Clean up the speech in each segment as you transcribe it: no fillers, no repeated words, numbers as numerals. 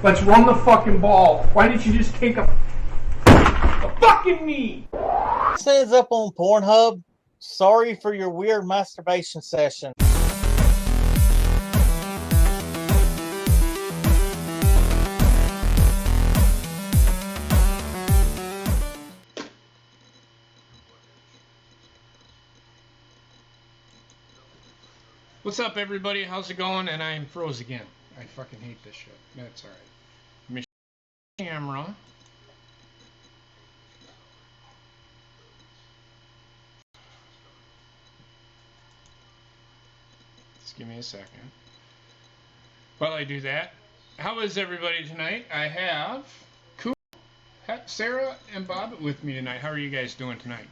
Let's run the fucking ball. Why didn't you just take a fucking knee? Says up on Pornhub. Sorry for your weird masturbation session. What's up, everybody? How's it going? And I'm froze again. I fucking hate this shit. That's alright. Mission camera. Just give me a second. While I do that, how is everybody tonight? I have Kubbie, Sarah, and Bob with me tonight. How are you guys doing tonight?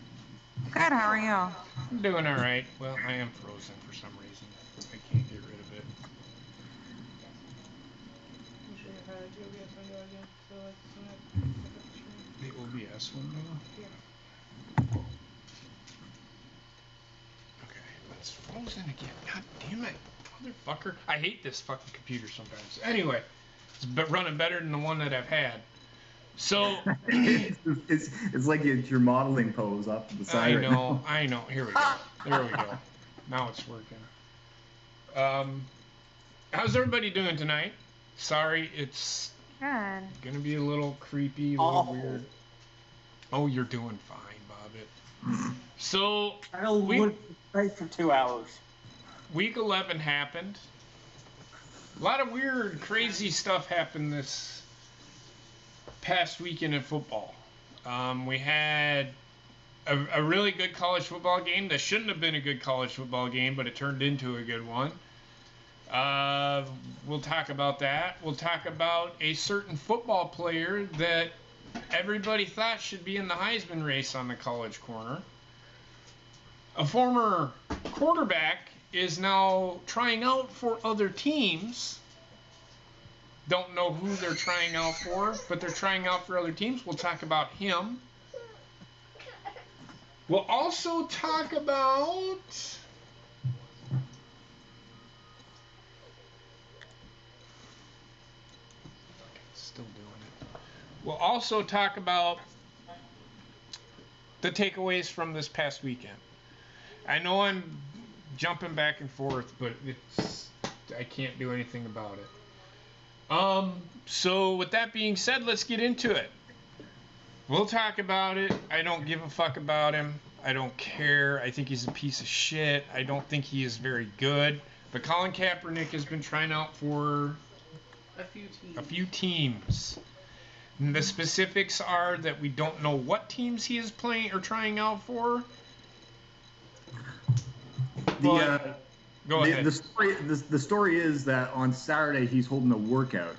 Good, how are you? I'm doing alright. Well, I am frozen for some reason. I can't get rid of it. The OBS window? Okay, it's frozen again. God damn it. Motherfucker. I hate this fucking computer sometimes. Anyway, it's running better than the one that I've had. So it's like your modeling pose up to the side. I know. Here we go. There we go. Now it's working. How's everybody doing tonight? Sorry, it's Good. gonna be a little creepy, a little weird. Oh, you're doing fine, Bobbit. So Wait for 2 hours. Week 11 happened. A lot of weird, crazy stuff happened this past weekend in football. We had a really good college football game that shouldn't have been a good college football game, but it turned into a good one. We'll talk about that. We'll talk about a certain football player that everybody thought should be in the Heisman race on the college corner. A former quarterback is now trying out for other teams. Don't know who they're trying out for, but they're trying out for other teams. We'll talk about him. We'll also talk about still doing it. We'll also talk about the takeaways from this past weekend. I know I'm jumping back and forth, but I can't do anything about it. So with that being said, let's get into it. We'll talk about it. I don't give a fuck about him. I don't care. I think he's a piece of shit. I don't think he is very good. But Colin Kaepernick has been trying out for a few teams. And the specifics are that we don't know what teams he is playing or trying out for. Go ahead. The story is that on Saturday he's holding a workout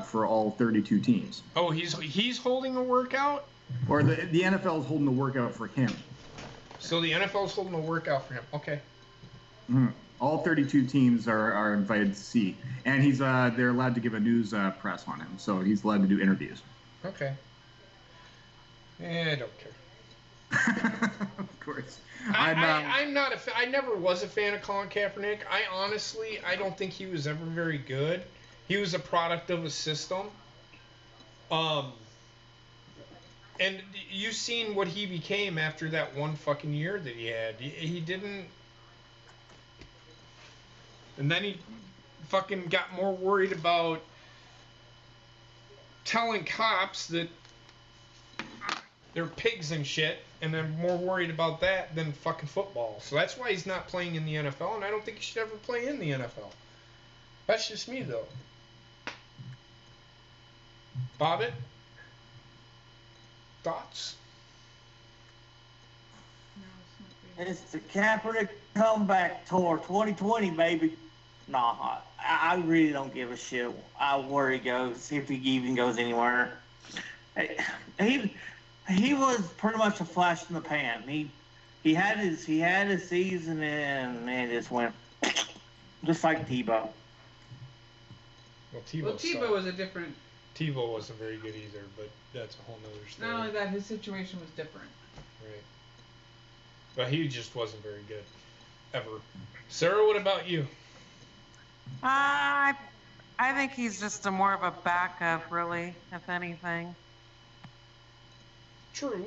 for all 32 teams. Oh, he's holding a workout? Or the NFL is holding a workout for him. So the NFL is holding a workout for him. Okay. Mm-hmm. All 32 teams are invited to see, and they're allowed to give a news press on him, so he's allowed to do interviews. Okay. I don't care. Of course. I'm not a fan. I never was a fan of Colin Kaepernick. I don't think he was ever very good. He was a product of a system. And you've seen what he became after that one fucking year that he had. He didn't. And then he fucking got more worried about telling cops that they're pigs and shit, and I'm more worried about that than fucking football. So that's why he's not playing in the NFL, and I don't think he should ever play in the NFL. That's just me, though. Bobbit? Thoughts? It's the Kaepernick comeback tour 2020, baby. Nah, I really don't give a shit where he goes, if he even goes anywhere. He was pretty much a flash in the pan. He had his season and it just went just like Tebow. Well, Tebow was a different. Tebow wasn't very good either, but that's a whole nother story. Not only that, his situation was different. Right. But he just wasn't very good, ever. Sarah, what about you? I think he's just more of a backup, really, if anything. True.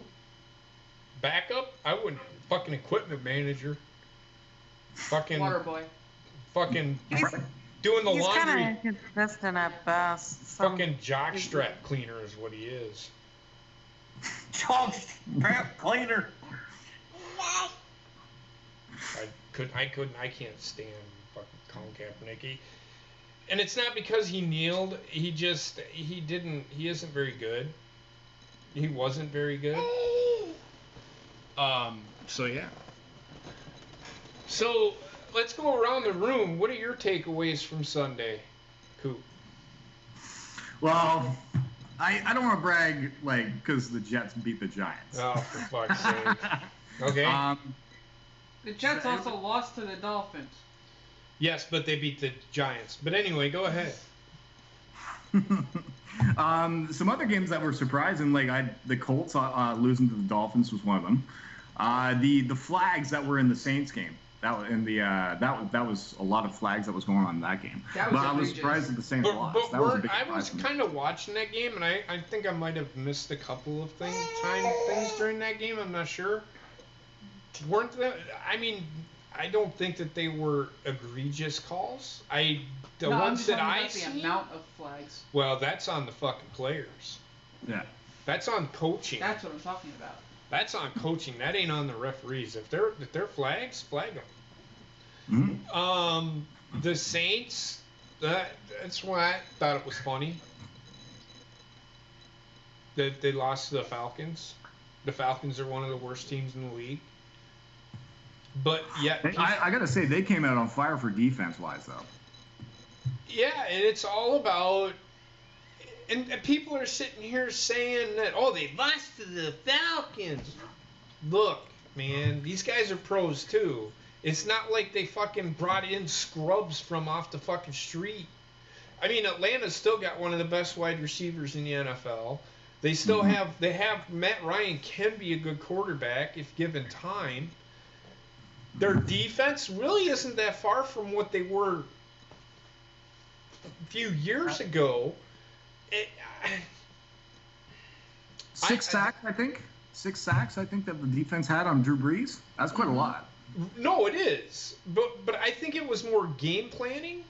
Backup? I wouldn't. Fucking equipment manager. Fucking. Water boy. Fucking He's, doing the he's laundry. kind of inconsistent at best. Fucking jockstrap cleaner is what he is. Jockstrap cleaner. I can't stand fucking Colin Kaepernick. And it's not because he kneeled. He isn't very good. He wasn't very good. So yeah. So let's go around the room. What are your takeaways from Sunday, Coop? Well, I don't want to brag, because the Jets beat the Giants. Oh, for fuck's sake. Okay. The Jets also lost to the Dolphins. Yes, but they beat the Giants. But anyway, go ahead. Some other games that were surprising, the Colts losing to the Dolphins was one of them. The flags that were in the Saints game. That was a lot of flags that was going on in that game. That was but I was surprised that the Saints lost. That was a big I was surprise. kind of watching that game, and I think I might have missed a couple of things during that game. I'm not sure. Weren't they? I mean, I don't think that they were egregious calls. The ones that I see. The amount of flags. Well, that's on the fucking players. Yeah. That's on coaching. That's what I'm talking about. That's on coaching. That ain't on the referees. If they're flags, flag them. Mm-hmm. The Saints. That's why I thought it was funny that they lost to the Falcons. The Falcons are one of the worst teams in the league. But yet, I gotta say they came out on fire for defense-wise, though. Yeah, and it's all about. And people are sitting here saying that, they lost to the Falcons. Look, man, these guys are pros too. It's not like they fucking brought in scrubs from off the fucking street. I mean, Atlanta's still got one of the best wide receivers in the NFL. They still have Matt Ryan can be a good quarterback if given time. Their defense really isn't that far from what they were a few years ago. Six sacks, I think. 6 sacks, I think, that the defense had on Drew Brees. That's quite a lot. No, it is, but I think it was more game planning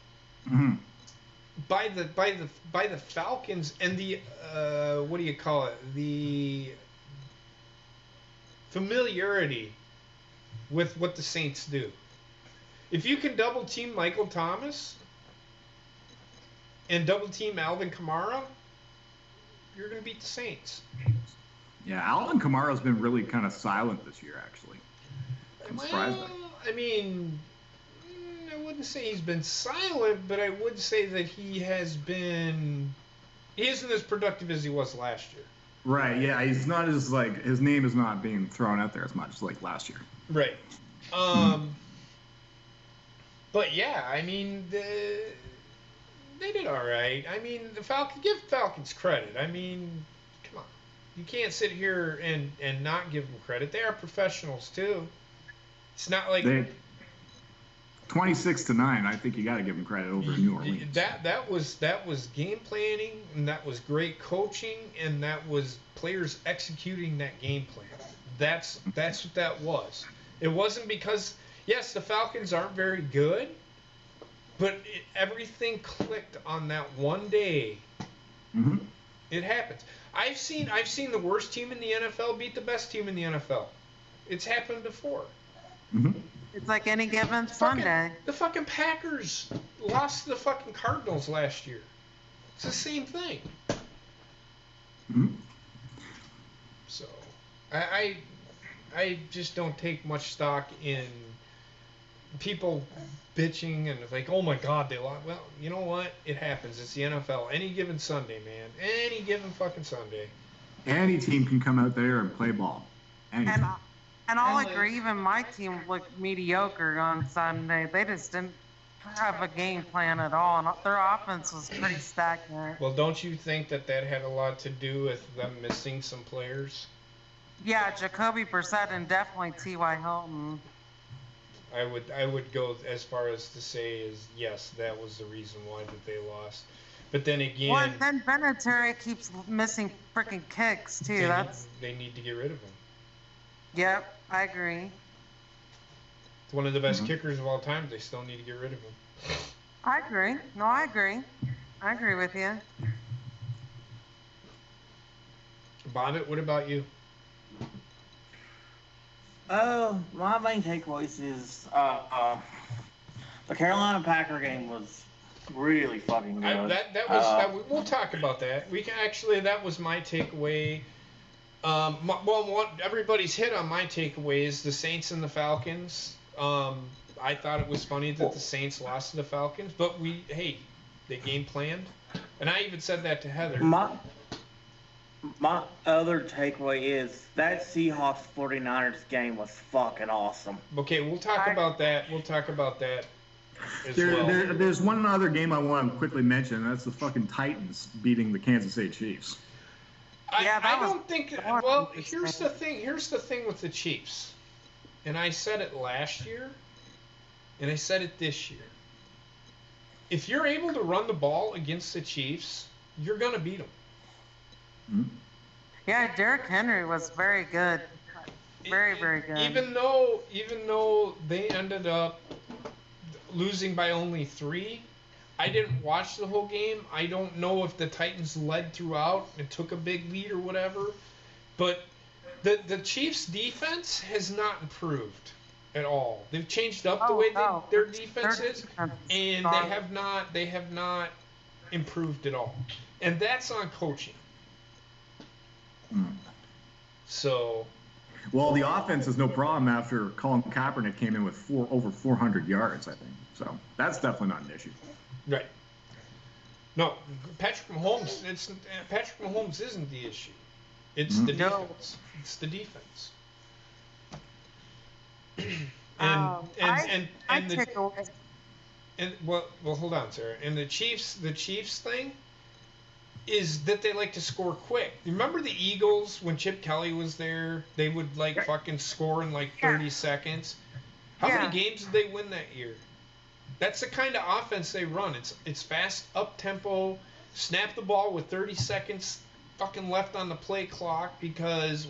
by the Falcons and the what do you call it? The familiarity with what the Saints do. If you can double team Michael Thomas and double team Alvin Kamara, you're going to beat the Saints. Yeah, Alvin Kamara's been really kind of silent this year, actually. I'm surprised. I mean, I wouldn't say he's been silent, but I would say that he isn't as productive as he was last year. Right, yeah, he's not as, his name is not being thrown out there as much like last year. Right. But yeah, I mean, they did all right. I mean, give Falcons credit. I mean, come on. You can't sit here and not give them credit. They are professionals too. It's not like 26-9. I think you got to give them credit over New Orleans. That was game planning, and that was great coaching, and that was players executing that game plan. That's what that was. It wasn't because yes, the Falcons aren't very good, but everything clicked on that one day. Mm-hmm. It happens. I've seen the worst team in the NFL beat the best team in the NFL. It's happened before. Mm-hmm. It's like any given Sunday. The fucking Packers lost to the fucking Cardinals last year. It's the same thing. Mm-hmm. So, I just don't take much stock in people bitching and like, oh my God, they lost. Well, you know what? It happens. It's the NFL. Any given Sunday, man. Any given fucking Sunday. Any team can come out there and play ball. And I'll agree, even my team looked mediocre on Sunday. They just didn't have a game plan at all, and their offense was pretty stagnant. Well, don't you think that had a lot to do with them missing some players? Yeah, Jacoby Brissett and definitely T.Y. Hilton. I would go as far as to say is yes, that was the reason why that they lost. But then again, Well, and then Vinatieri keeps missing freaking kicks too. they need to get rid of him. Yep, I agree. It's one of the best kickers of all time. They still need to get rid of him. I agree. No, I agree. I agree with you. Bobbitt, what about you? My main takeaways is the Carolina Packer game was really fucking good. We'll talk about that. We can actually, that was my takeaway. Everybody's hit on my takeaways, the Saints and the Falcons. I thought it was funny that the Saints lost to the Falcons, but they game planned, and I even said that to Heather. My other takeaway is that Seahawks 49ers game was fucking awesome. Okay, we'll talk about that. As well. There's one other game I want to quickly mention, and that's the fucking Titans beating the Kansas City Chiefs. I don't think. Well, here's the thing. Here's the thing with the Chiefs, and I said it last year, and I said it this year. If you're able to run the ball against the Chiefs, you're gonna beat them. Mm-hmm. Yeah, Derrick Henry was very good. Very, very good. Even though they ended up losing by only 3, I didn't watch the whole game. I don't know if the Titans led throughout and took a big lead or whatever. But the Chiefs' defense has not improved at all. They've changed up the way their defense is, and they have not improved at all. And that's on coaching. So, well, the offense is no problem after Colin Kaepernick came in with over 400 yards, I think. So that's definitely not an issue. Right. No, Patrick Mahomes isn't the issue. It's the defense. It's the defense. Hold on, Sarah. And the Chiefs thing is that they like to score quick. Remember the Eagles when Chip Kelly was there? They would fucking score in 30 seconds. How many games did they win that year? That's the kind of offense they run. It's fast, up tempo, snap the ball with 30 seconds fucking left on the play clock because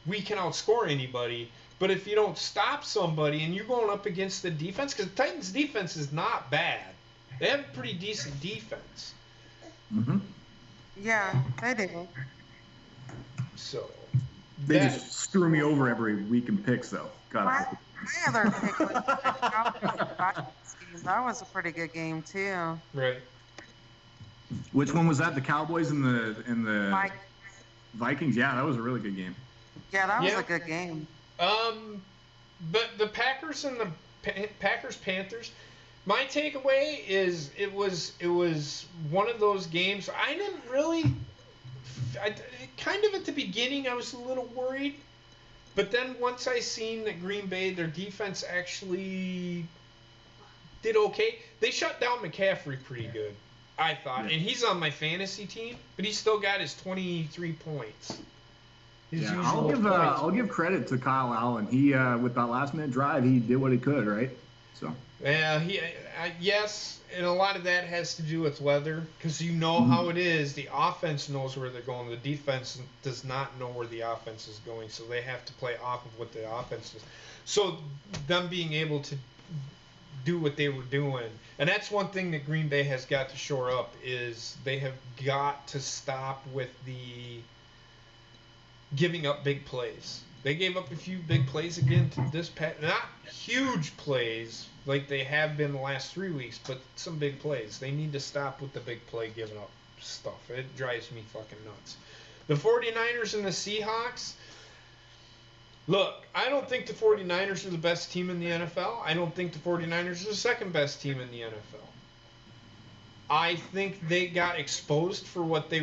we can outscore anybody. But if you don't stop somebody and you're going up against the defense, because the Titans' defense is not bad, they have a pretty decent defense. Mm-hmm. Yeah, they do. So they just screw me over every week in picks, though. My other pick was that was a pretty good game too. Right. Which one was that? The Cowboys and the Vikings? Yeah, that was a really good game. Yeah, that was a good game. But the Packers and the Panthers. My takeaway is it was one of those games. I didn't really. Kind of at the beginning, I was a little worried, but then once I seen that Green Bay, their defense actually did okay. They shut down McCaffrey pretty good, I thought, and he's on my fantasy team, but he still got his 23 points. I'll give credit to Kyle Allen. He with that last minute drive, he did what he could, right? So. Yeah, yes, and a lot of that has to do with weather, because you know how it is. The offense knows where they're going. The defense does not know where the offense is going, so they have to play off of what the offense is. So them being able to do what they were doing, and that's one thing that Green Bay has got to shore up, is they have got to stop with the giving up big plays. They gave up a few big plays again to this not huge plays like they have been the last 3 weeks, but some big plays. They need to stop with the big play giving up stuff. It drives me fucking nuts. The 49ers and the Seahawks. Look, I don't think the 49ers are the best team in the NFL. I don't think the 49ers are the second best team in the NFL. I think they got exposed for what they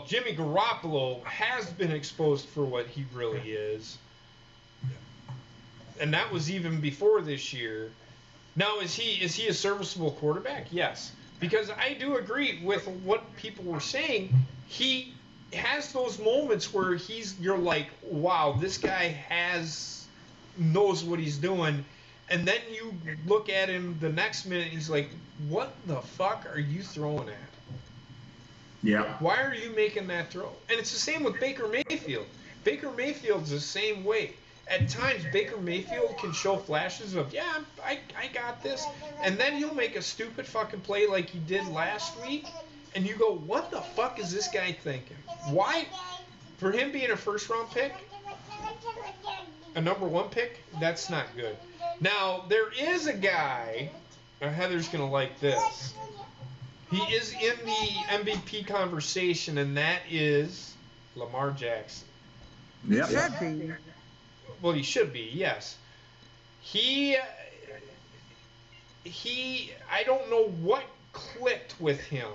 Jimmy Garoppolo has been exposed for what he really is. And that was even before this year. Now, is he a serviceable quarterback? Yes. Because I do agree with what people were saying. He has those moments where you're like, wow, this guy has knows what he's doing. And then you look at him the next minute, and he's like, what the fuck are you throwing at? Yeah. Why are you making that throw? And it's the same with Baker Mayfield. Baker Mayfield's the same way. At times, Baker Mayfield can show flashes of, yeah, I got this. And then he'll make a stupid fucking play like he did last week. And you go, what the fuck is this guy thinking? Why? For him being a first-round pick, a number 1 pick, that's not good. Now, there is a guy, Heather's going to like this. He is in the MVP conversation, and that is Lamar Jackson. Yep. Should be. Well, he should be, yes. I don't know what clicked with him,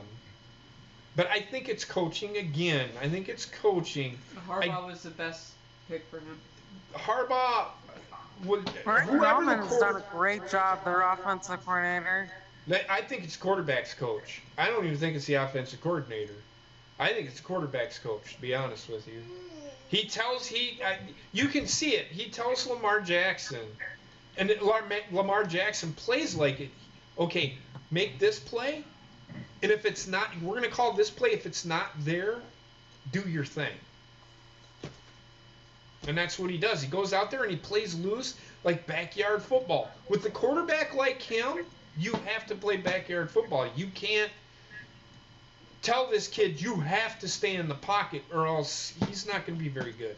but I think it's coaching again. I think it's coaching. Harbaugh was the best pick for him. Harbaugh would. Roman's done a great job, their offensive coordinator. I think it's quarterback's coach. I don't even think it's the offensive coordinator. I think it's quarterback's coach, to be honest with you. You can see it. He tells Lamar Jackson, and Lamar Jackson plays like it. Okay, make this play, and if it's not, we're going to call this play. If it's not there, do your thing. And that's what he does. He goes out there and he plays loose like backyard football. With a quarterback like him, you have to play backyard football. You can't tell this kid you have to stay in the pocket or else he's not going to be very good.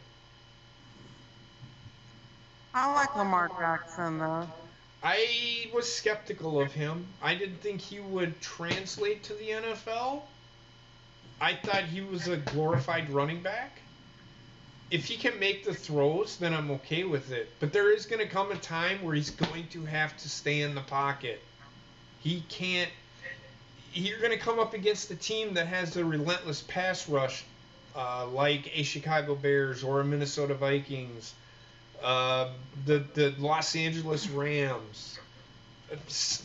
I like Lamar Jackson, though. I was skeptical of him. I didn't think he would translate to the NFL. I thought he was a glorified running back. If he can make the throws, then I'm okay with it. But there is going to come a time where he's going to have to stay in the pocket. He can't. You're going to come up against a team that has a relentless pass rush, like a Chicago Bears or a Minnesota Vikings, the Los Angeles Rams,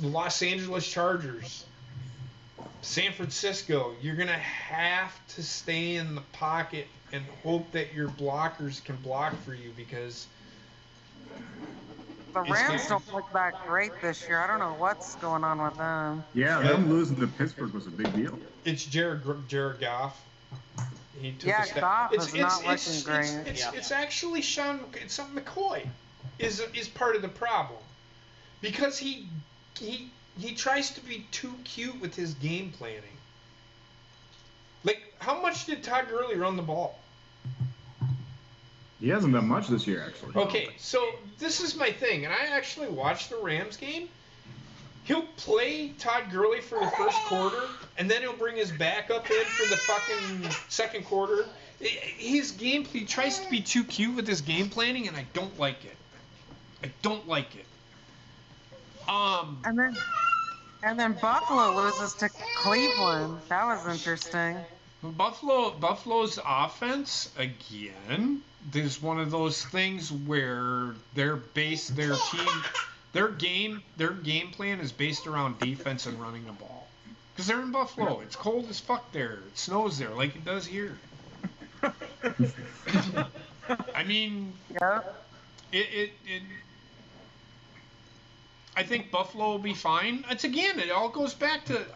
Los Angeles Chargers, San Francisco. You're going to have to stay in the pocket and hope that your blockers can block for you because the Rams don't look that great this year. I don't know what's going on with them. Yeah, them losing to Pittsburgh was a big deal. It's Jared Goff. He took Yeah, a step. Goff is not looking great. It's actually Sean McCoy is part of the problem because he tries to be too cute with his game planning. Like, how much did Todd Gurley run the ball? He hasn't done much this year, actually. Okay, so this is my thing, and I actually watched the Rams game. He'll play Todd Gurley for the first quarter, and then he'll bring his backup in for the fucking second quarter. He tries to be too cute with his game planning, and I don't like it. I don't like it. And then Buffalo loses to Cleveland. That was interesting. Buffalo's offense again is one of those things where their game plan is based around defense and running the ball. Because they're in Buffalo. It's cold as fuck there. It snows there like it does here. I mean, Yeah. I think Buffalo will be fine. It all goes back to,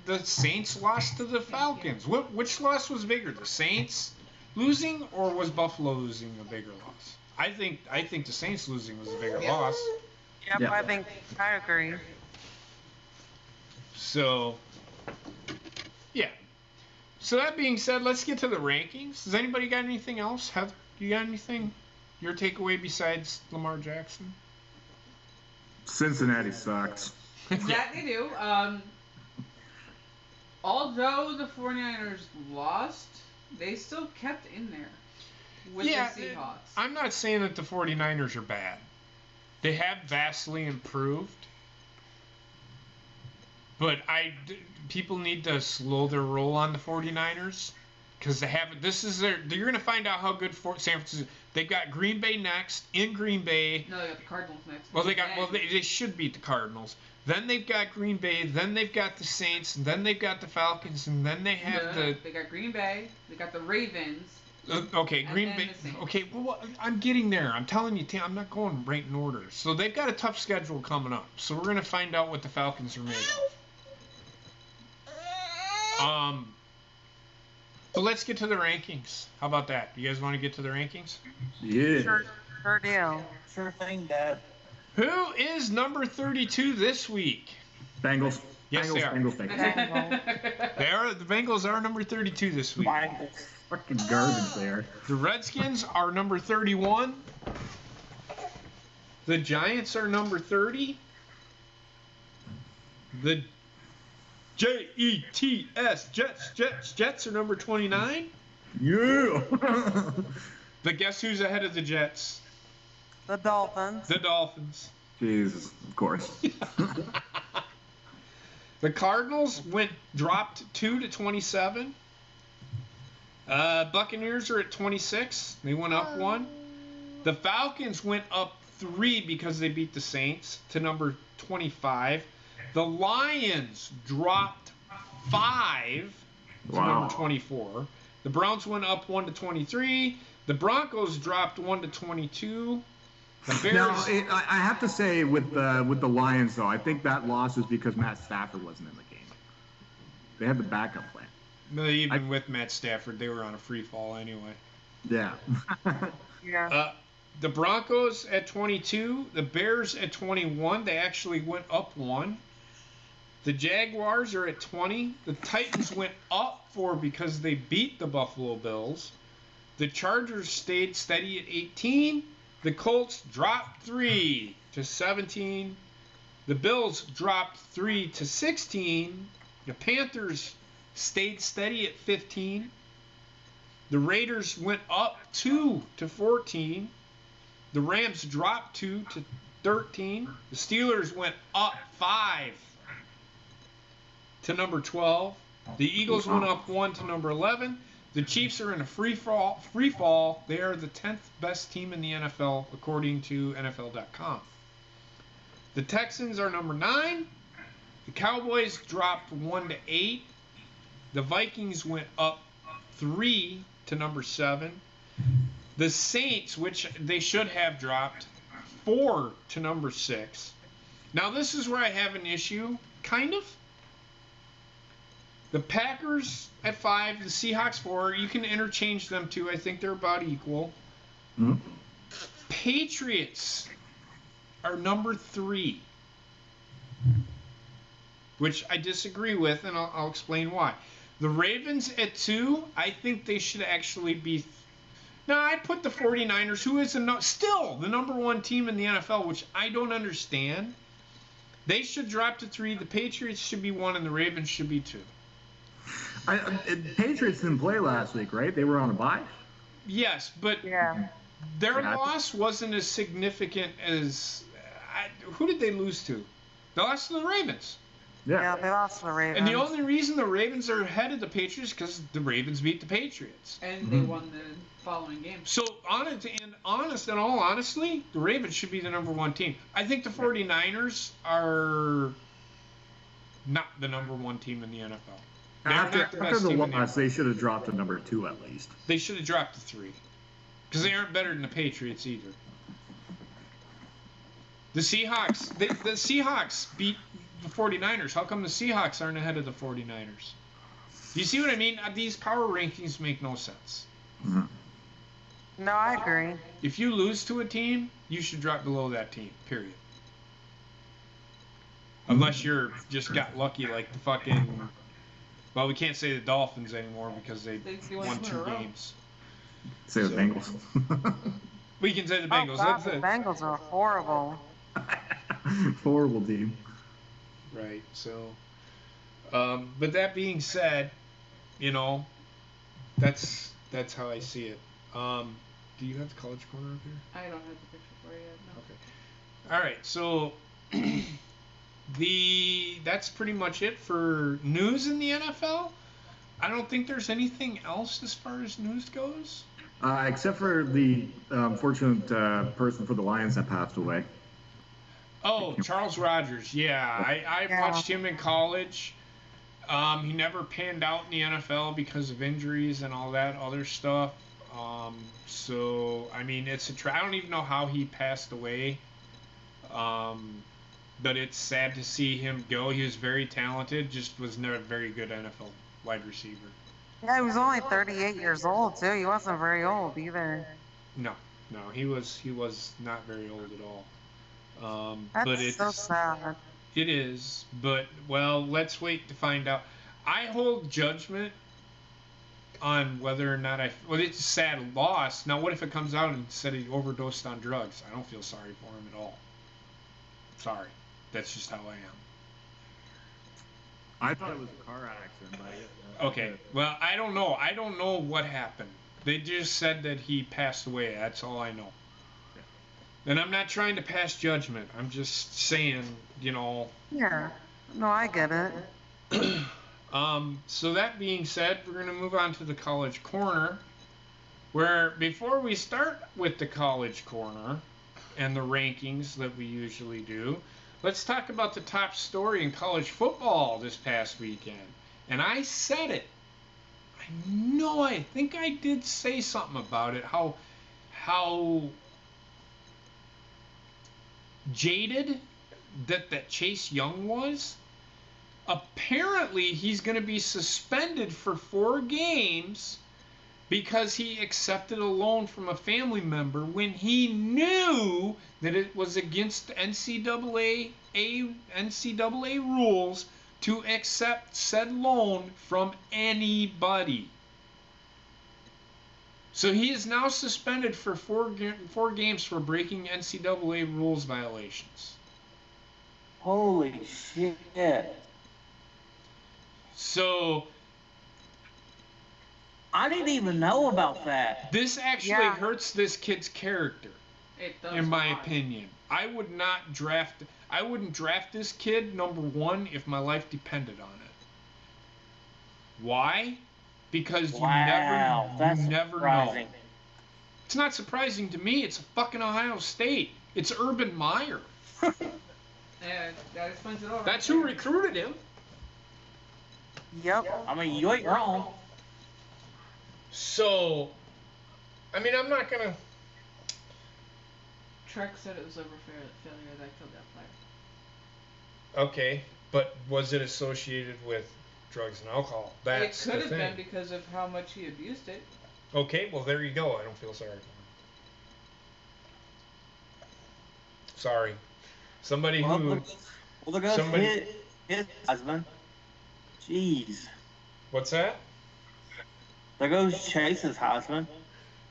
the Saints lost to the Falcons. Which loss was bigger, the Saints losing or was Buffalo losing a bigger loss? I think the Saints losing was a bigger loss. Yep, Yeah. I agree. So, yeah. So that being said, let's get to the rankings. Does anybody got anything else? Have you got anything? Your takeaway besides Lamar Jackson? Cincinnati sucks. That they do. Although the 49ers lost, they still kept in there with the Seahawks. I'm not saying that the 49ers are bad. They have vastly improved. But people need to slow their roll on the 49ers because you're going to find out how good San Francisco. They've got Green Bay next, in Green Bay. No, they got the Cardinals next. They should beat the Cardinals. Then they've got Green Bay, then they've got the Saints, and then they've got the Falcons, and then they have They got Green Bay, they got the Ravens, Okay, And Green then Bay. the Saints. Okay, well, I'm getting there. I'm telling you, I'm not going right in order. So they've got a tough schedule coming up. So we're gonna find out what the Falcons are made of. So let's get to the rankings. How about that? You guys want to get to the rankings? Yeah. Sure do. Sure thing, Dad. Who is number 32 this week? Bengals. Yes, they are. Bengals. They are. The Bengals are number 32 this week. Bengals. Fucking garbage there. The Redskins are number 31. The Giants are number 30. The Jets, Jets are number 29. Yeah. But guess who's ahead of the Jets? The Dolphins. The Dolphins. Jesus, of course. The Cardinals dropped 2 to 27. Buccaneers are at 26. They went up 1. The Falcons went up 3 because they beat the Saints to number 25. The Lions dropped 5 to number 24. The Browns went up 1 to 23. The Broncos dropped 1 to 22. The Bears. Now, I have to say with the Lions though, I think that loss was because Matt Stafford wasn't in the game. They had the backup plan. Even with Matt Stafford, they were on a free fall anyway. Yeah. Yeah. The Broncos at 22. The Bears at 21. They actually went up 1. The Jaguars are at 20. The Titans went up 4 because they beat the Buffalo Bills. The Chargers stayed steady at 18. The Colts dropped 3 to 17. The Bills dropped 3 to 16. The Panthers stayed steady at 15. The Raiders went up 2 to 14. The Rams dropped 2 to 13. The Steelers went up 5 to number 12. The Eagles went up 1 to number 11. The Chiefs are in a free fall. They are the 10th best team in the NFL according to NFL.com. The Texans are number 9. The Cowboys dropped 1 to 8. The Vikings went up 3 to number 7. The Saints, which they should have dropped, 4 to number 6. Now this is where I have an issue, kind of. The Packers at 5, the Seahawks 4. You can interchange them too. I think they're about equal. Mm-hmm. Patriots are number 3, which I disagree with, and I'll explain why. The Ravens at 2, I think they should actually be... Now, I'd put the 49ers, who is still the number 1 team in the NFL, which I don't understand. They should drop to 3. The Patriots should be 1, and the Ravens should be 2. Patriots didn't play last week, right? They were on a bye? Yes, but their loss wasn't as significant as... who did they lose to? They lost to the Ravens. Yeah, they lost to the Ravens. And the only reason the Ravens are ahead of the Patriots is because the Ravens beat the Patriots. And they won the following game. So, honestly, the Ravens should be the number 1 team. I think the 49ers are not the number 1 team in the NFL. After the loss, they should have dropped to number 2 at least. They should have dropped to 3. Because they aren't better than the Patriots either. The Seahawks, the Seahawks beat the 49ers. How come the Seahawks aren't ahead of the 49ers? Do you see what I mean? These power rankings make no sense. Mm-hmm. No, I agree. If you lose to a team, you should drop below that team, period. Unless you're just got lucky like the fucking... Well, we can't say the Dolphins anymore because they won 2 games. Say the Bengals. We can say the Bengals. Oh, God, the Bengals are horrible. Horrible team. Right, so... but that being said, that's how I see it. Do you have the College Corner up here? I don't have the picture for you yet, no. Okay. All right, so that's pretty much it for news in the NFL. I don't think there's anything else as far as news goes. Except for the unfortunate person for the Lions that passed away. Oh, Charles Rogers. Yeah, I watched him in college. He never panned out in the NFL because of injuries and all that other stuff. So I mean, I don't even know how he passed away. But it's sad to see him go. He was very talented, just was never a very good NFL wide receiver. Yeah, he was only 38 years old too. He wasn't very old either. No, he was not very old at all. That's but it's so sad. It is, but well, let's wait to find out. I hold judgment on whether or not well, it's a sad loss. Now, what if it comes out and said he overdosed on drugs? I don't feel sorry for him at all. Sorry, that's just how I am. I thought it was a car accident, but okay. Well, I don't know. I don't know what happened. They just said that he passed away. That's all I know. Yeah. And I'm not trying to pass judgment. I'm just saying, Yeah. No, I get it. So that being said, we're going to move on to the College Corner, where before we start with the College Corner and the rankings that we usually do, let's talk about the top story in college football this past weekend. And I said it. I think I did say something about it, how jaded that Chase Young was. Apparently, he's going to be suspended for 4 games because he accepted a loan from a family member when he knew that it was against NCAA rules to accept said loan from anybody. So he is now suspended for 4 games for breaking NCAA rules violations. Holy shit. So I didn't even know about that. This actually hurts this kid's character. It does. In my opinion. I wouldn't draft this kid, number 1, if my life depended on it. Why? Because you never know. It's not surprising to me. It's a fucking Ohio State. It's Urban Meyer. Yeah, that explains it all. That's who recruited him. Yep. I mean, you ain't wrong. So, I mean, I'm not gonna. Trek said it was over failure that killed that player. Okay, but was it associated with drugs and alcohol? That's it could the have thing. been because of how much he abused it. Okay, well there you go. I don't feel sorry for him. Sorry. Somebody who. Well, there goes his husband. Jeez. What's that? There goes Chase's husband.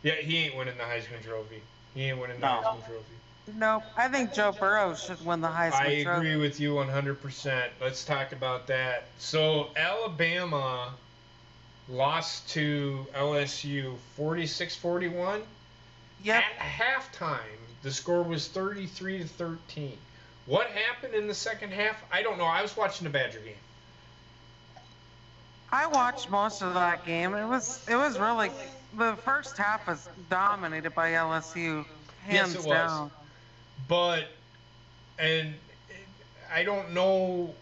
Yeah, he ain't winning the Heisman Trophy. He ain't winning the Heisman Trophy. Nope. I think Joe Burrow should win the Heisman Trophy. I agree with you 100%. Let's talk about that. So Alabama lost to LSU 46-41. Yep. At halftime, the score was 33-13. What happened in the second half? I don't know. I was watching the Badger game. I watched most of that game. It was really, the first half was dominated by LSU, hands yes, it down. Was. But, and I don't know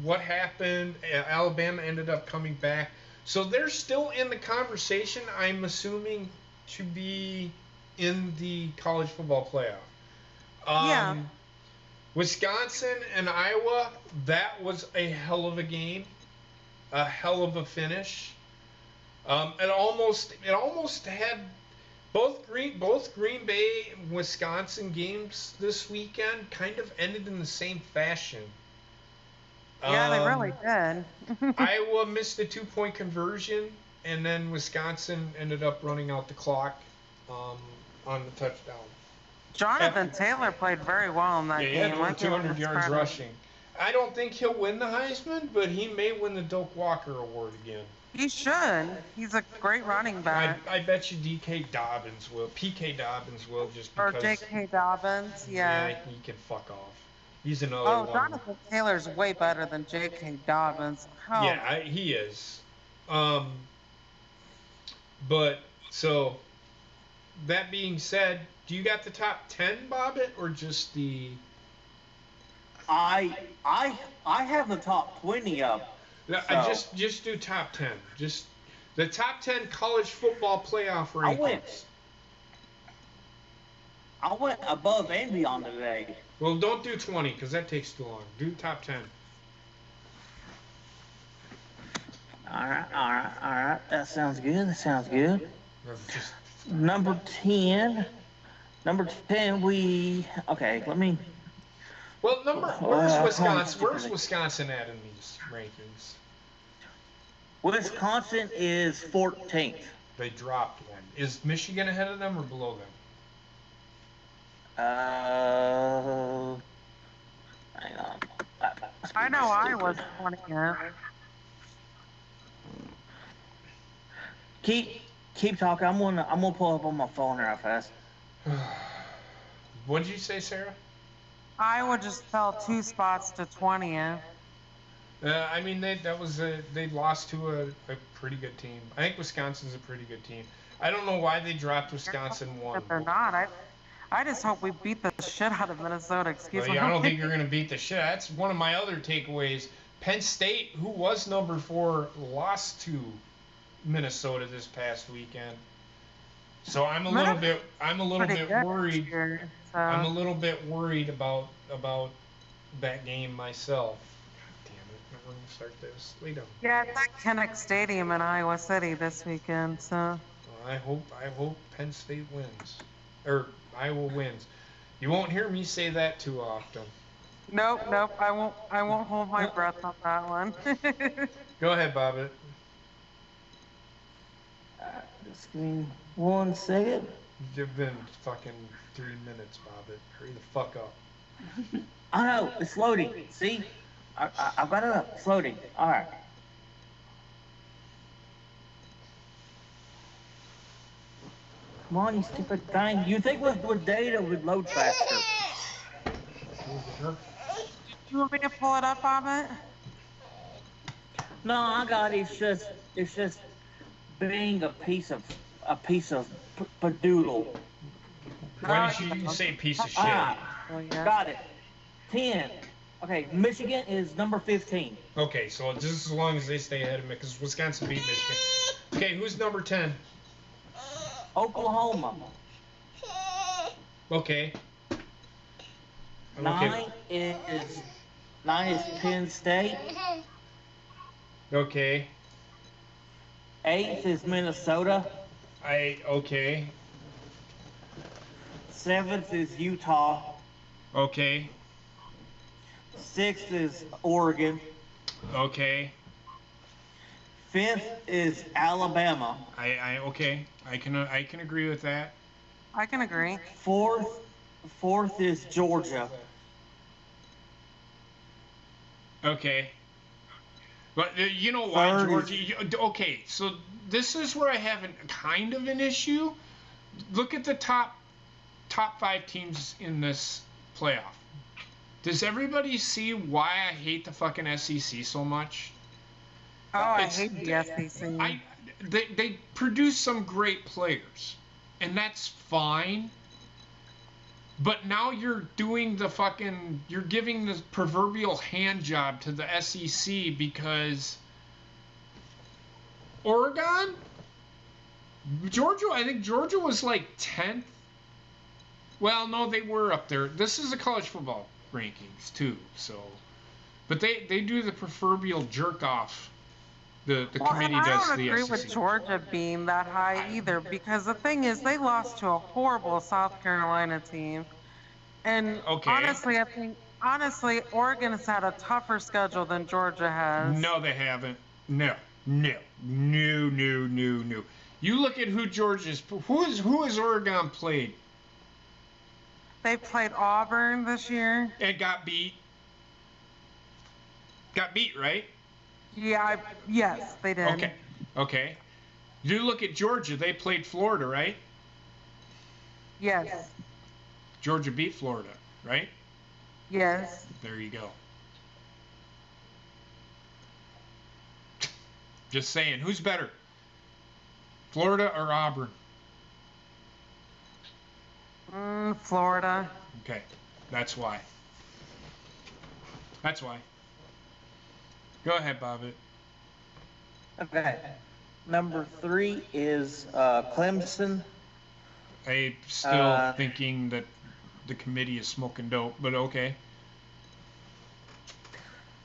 what happened. Alabama ended up coming back. So they're still in the conversation, I'm assuming, to be in the college football playoff. Yeah. Wisconsin and Iowa, that was a hell of a game. A hell of a finish. It almost had both Green Bay and Wisconsin games this weekend kind of ended in the same fashion. Yeah, they really did. Iowa missed a 2-point conversion, and then Wisconsin ended up running out the clock on the touchdown. Jonathan Taylor played very well in that game. He had over 200 yards rushing. I don't think he'll win the Heisman, but he may win the Doak Walker Award again. He should. He's a great running back. I bet you PK Dobbins will just because. Or J.K. Dobbins, yeah. Yeah, he can fuck off. He's another one. Jonathan Taylor's way better than J.K. Dobbins. Oh. Yeah, he is. But, so, that being said, do you got the top 10, Bobbitt, or just the... I have the top 20 up. No, so. Just do top 10. Just The top 10 college football playoff rankings. I went above and beyond today. Well, don't do 20 because that takes too long. Do top 10. All right. That sounds good. Just Number 10. Let me. well, where's Wisconsin? Where's Wisconsin at in these rankings? Wisconsin is 14th. They dropped one. Is Michigan ahead of them or below them? Hang on. I know I was 20th. Keep talking. I'm gonna pull up on my phone real fast. What did you say, Sarah? Iowa just fell 2 spots to 20th. I mean, they lost to a pretty good team. I think Wisconsin's a pretty good team. I don't know why they dropped Wisconsin one. But they're not. I just hope we beat the shit out of Minnesota. Excuse me. I don't think you're going to beat the shit. That's one of my other takeaways. Penn State, who was number 4, lost to Minnesota this past weekend. So I'm a little bit worried. I'm a little bit worried about that game myself. God damn it! I'm going to start this. Lay down. Yeah, it's at Kinnick Stadium in Iowa City this weekend. So. Well, I hope Penn State wins, or Iowa wins. You won't hear me say that too often. Nope. I won't hold my breath on that one. Go ahead, Bobbit. Just give me 1 second. You've been fucking 3 minutes, Bobbit. Hurry the fuck up. I know, it's loading. See? I've got it up. It's loading. All right. Come on, you stupid thing. You think with data would load faster? Do you want me to pull it up, Bobbit? No, I got it. It's just being a piece of padoodle. Why did you say piece of shit? Oh, yeah. Got it. 10. Okay, Michigan is number 15. Okay, so just as long as they stay ahead of me, because Wisconsin beat Michigan. Okay, who's number 10? Oklahoma. Okay. 9 is Penn State. Okay. 8th is Minnesota. Okay. 7th is Utah. Okay. 6th is Oregon. Okay. 5th is Alabama. Okay. I can agree with that. I can agree. 4th is Georgia. Okay. But you know why, Third Georgia? Okay, so this is where I have kind of an issue. Look at the top 5 teams in this playoff. Does everybody see why I hate the fucking SEC so much? Oh, I hate the SEC. They produce some great players, and that's fine. But now you're giving the proverbial hand job to the SEC because Oregon, Georgia, I think Georgia was like 10th. Well, no, they were up there. This is the college football rankings too, so. But they do the proverbial jerk off. The committee does the SEC. I don't agree with Georgia being that high either, because the thing is, they lost to a horrible South Carolina team. And honestly, I think Oregon has had a tougher schedule than Georgia has. No, they haven't. No. You look at who Georgia's. Who has Oregon played? They played Auburn this year. And got beat. Got beat, right? Yeah, yes, they did. Okay. You look at Georgia. They played Florida, right? Yes. Georgia beat Florida, right? Yes. There you go. Just saying, who's better? Florida or Auburn? Florida. Okay, that's why. Go ahead, Bobbit. Okay. Number 3 is Clemson. I'm still thinking that the committee is smoking dope, but okay.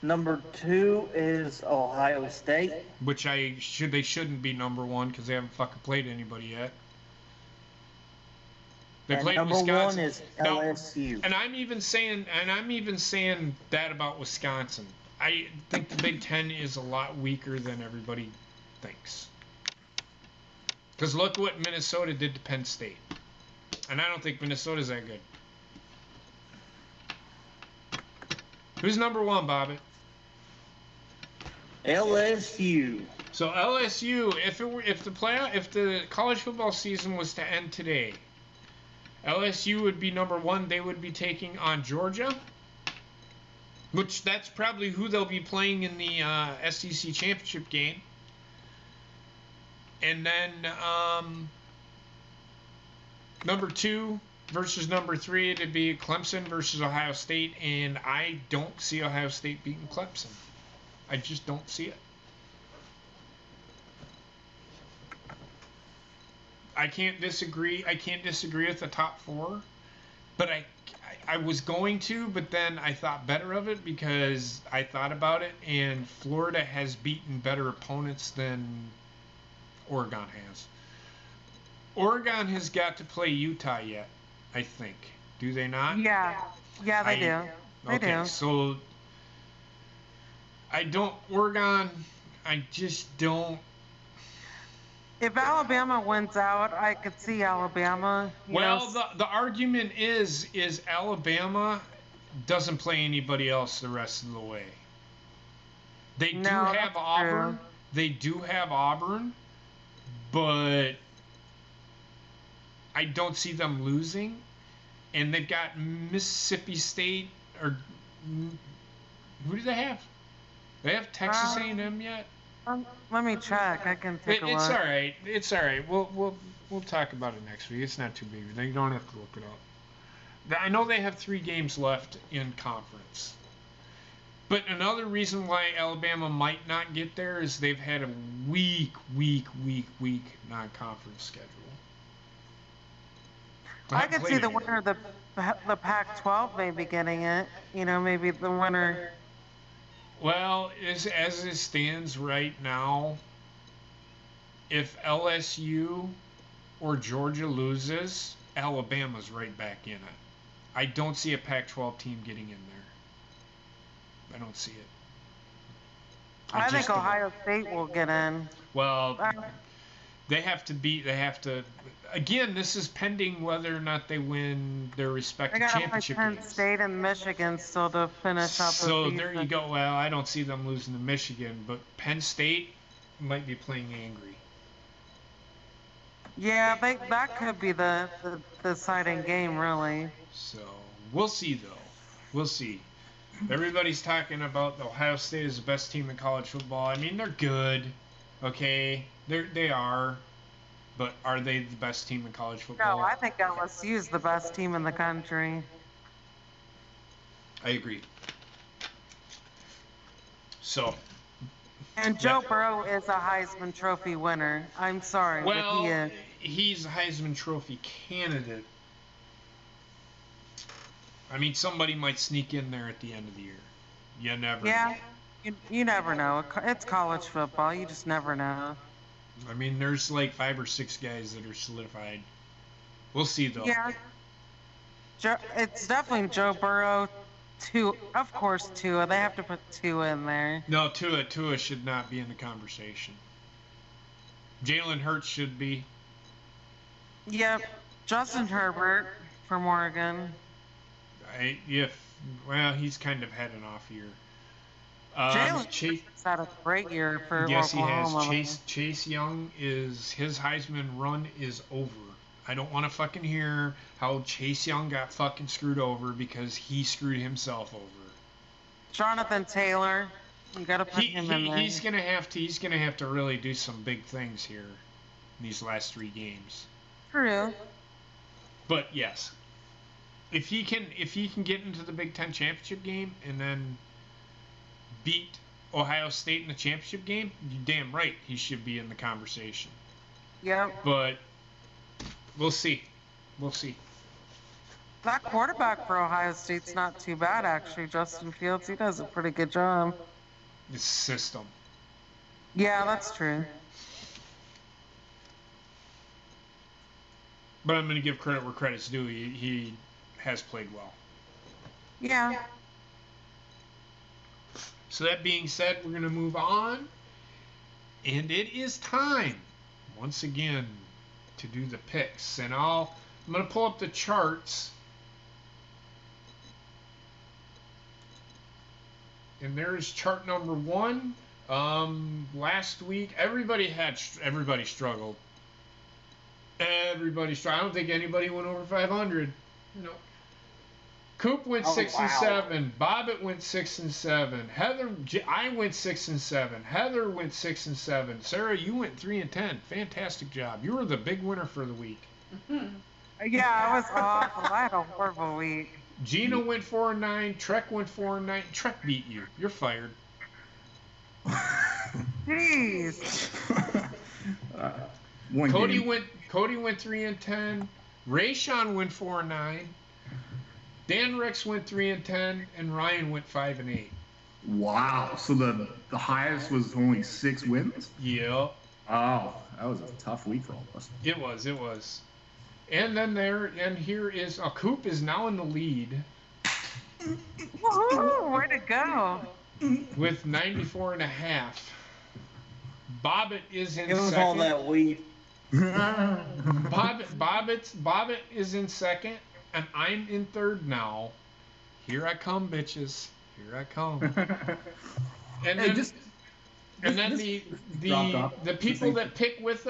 Number 2 is Ohio State. Which they shouldn't be number 1 because they haven't fucking played anybody yet. They played number Wisconsin. 1 is LSU. And I'm even saying that about Wisconsin. I think the Big Ten is a lot weaker than everybody thinks. Because look what Minnesota did to Penn State. And I don't think Minnesota's that good. Who's number 1, Bobby? LSU. So LSU, if the college football season was to end today, LSU would be number 1. They would be taking on Georgia, which that's probably who they'll be playing in the SEC championship game. And then number 2 versus number 3, it'd be Clemson versus Ohio State, and I don't see Ohio State beating Clemson. I just don't see it. I can't disagree with the top 4, but I was going to, but then I thought better of it because I thought about it, and Florida has beaten better opponents than Oregon has. Oregon has got to play Utah yet, I think. Do they not? Yeah, they do. They do. So Oregon, I just don't. If Alabama wins out, I could see Alabama. The argument is Alabama doesn't play anybody else the rest of the way. They do have Auburn. True. They do have Auburn, but I don't see them losing. And they've got Mississippi State, or who do they have? They have Texas A&M yet? Let me check. I can take a look. It's all right. It's all right. We'll talk about it next week. It's not too big. You don't have to look it up. I know they have 3 games left in conference. But another reason why Alabama might not get there is they've had a weak non-conference schedule. I could see the winner of the Pac-12 maybe getting it. Maybe the winner. Well, as it stands right now, if LSU or Georgia loses, Alabama's right back in it. I don't see a Pac-12 team getting in there. I don't see it. I think Ohio State will get in. Well, they have to. Again, this is pending whether or not they win their respective championship games. Penn State and Michigan still to finish up. So there you go. Well, I don't see them losing to Michigan, but Penn State might be playing angry. Yeah, that could be the deciding game, really. So we'll see, though. We'll see. Everybody's talking about Ohio State is the best team in college football. I mean, they're good. Okay, they are. But are they the best team in college football? No, I think LSU is the best team in the country. I agree. So. And Joe Burrow is a Heisman Trophy winner. I'm sorry, but he is. He's a Heisman Trophy candidate. I mean, somebody might sneak in there at the end of the year. You never know. You never know. It's college football. You just never know. I mean, there's like 5 or 6 guys that are solidified. We'll see, though. Yeah. It's definitely Joe Burrow. Of course, Tua. They have to put Tua in there. No, Tua should not be in the conversation. Jalen Hurts should be. Yep. Justin Herbert from Oregon. He's kind of had an off year. Jalen had a great year for Oklahoma. He has. Chase Young his Heisman run is over. I don't want to fucking hear how Chase Young got fucking screwed over because he screwed himself over. Jonathan Taylor, you gotta put him in there. He's gonna have to really do some big things here in these last 3 games. True. But yes, if he can get into the Big Ten championship game and then beat Ohio State in the championship game, you're damn right he should be in the conversation. Yep. But we'll see. We'll see. That quarterback for Ohio State's not too bad, actually. Justin Fields, he does a pretty good job. The system. Yeah, that's true. But I'm going to give credit where credit's due. He has played well. Yeah. So that being said, we're going to move on. And it is time, once again, to do the picks. And I'm going to pull up the charts. And there's chart number 1. Last week, everybody struggled. Everybody struggled. I don't think anybody went over 500. Nope. Coop went 6 and 7. Bobbitt went 6 and 7. I went 6 and 7. Heather went 6 and 7. Sarah, you went 3 and 10. Fantastic job. You were the big winner for the week. Yeah, I was awful. I had a horrible week. Gina went 4 and 9. Trek went 4 and 9. Trek beat you. You're fired. Jeez. Cody went 3 and 10. Rayshawn went 4 and 9. Dan Rex went 3 and 10, and Ryan went 5 and 8. Wow. So the highest was only 6 wins? Yep. Oh, that was a tough week for all of us. It was. And then here is Coop is now in the lead. Woohoo! Way to go. With 94.5. Bobbitt is in second. It was all that weed. Bobbitt is in second, and I'm in third now. Here I come, bitches. Here I come. And then the people that pick with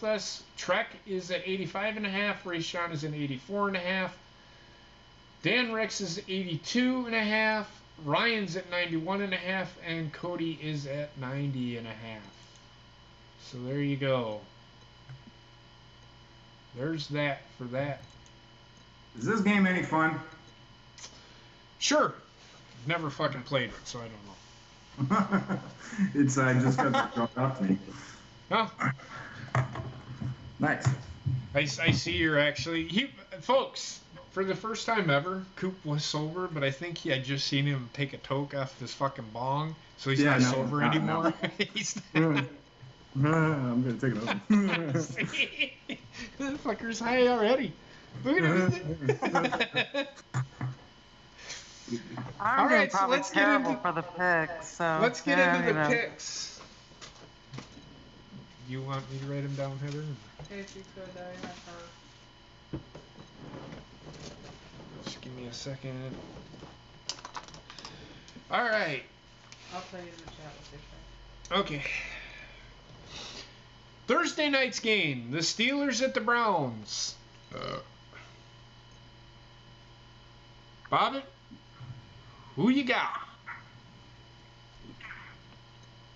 us, Trek is at 85.5, Rayshawn is at 84.5, Dan Rex is 82.5, Ryan's at 91.5, and Cody is at 90.5. So there you go. There's that for that. Is this game any fun? Sure. Never fucking played it, so I don't know. It's just got dropped off to me. Oh. Nice. I see you're actually... Folks, for the first time ever, Coop was sober, but I think I just seen him take a toke off his fucking bong, so he's not sober anymore. I'm going to take it over. See? The fucker's high already. Look at him. I'm doing probably terrible for the picks. So let's get into the picks. You want me to write them down, Heather? If you could, I have her. Just give me a second. All right. I'll tell you in the chat what they say. Okay. Thursday night's game. The Steelers at the Browns. Bobbitt, who you got?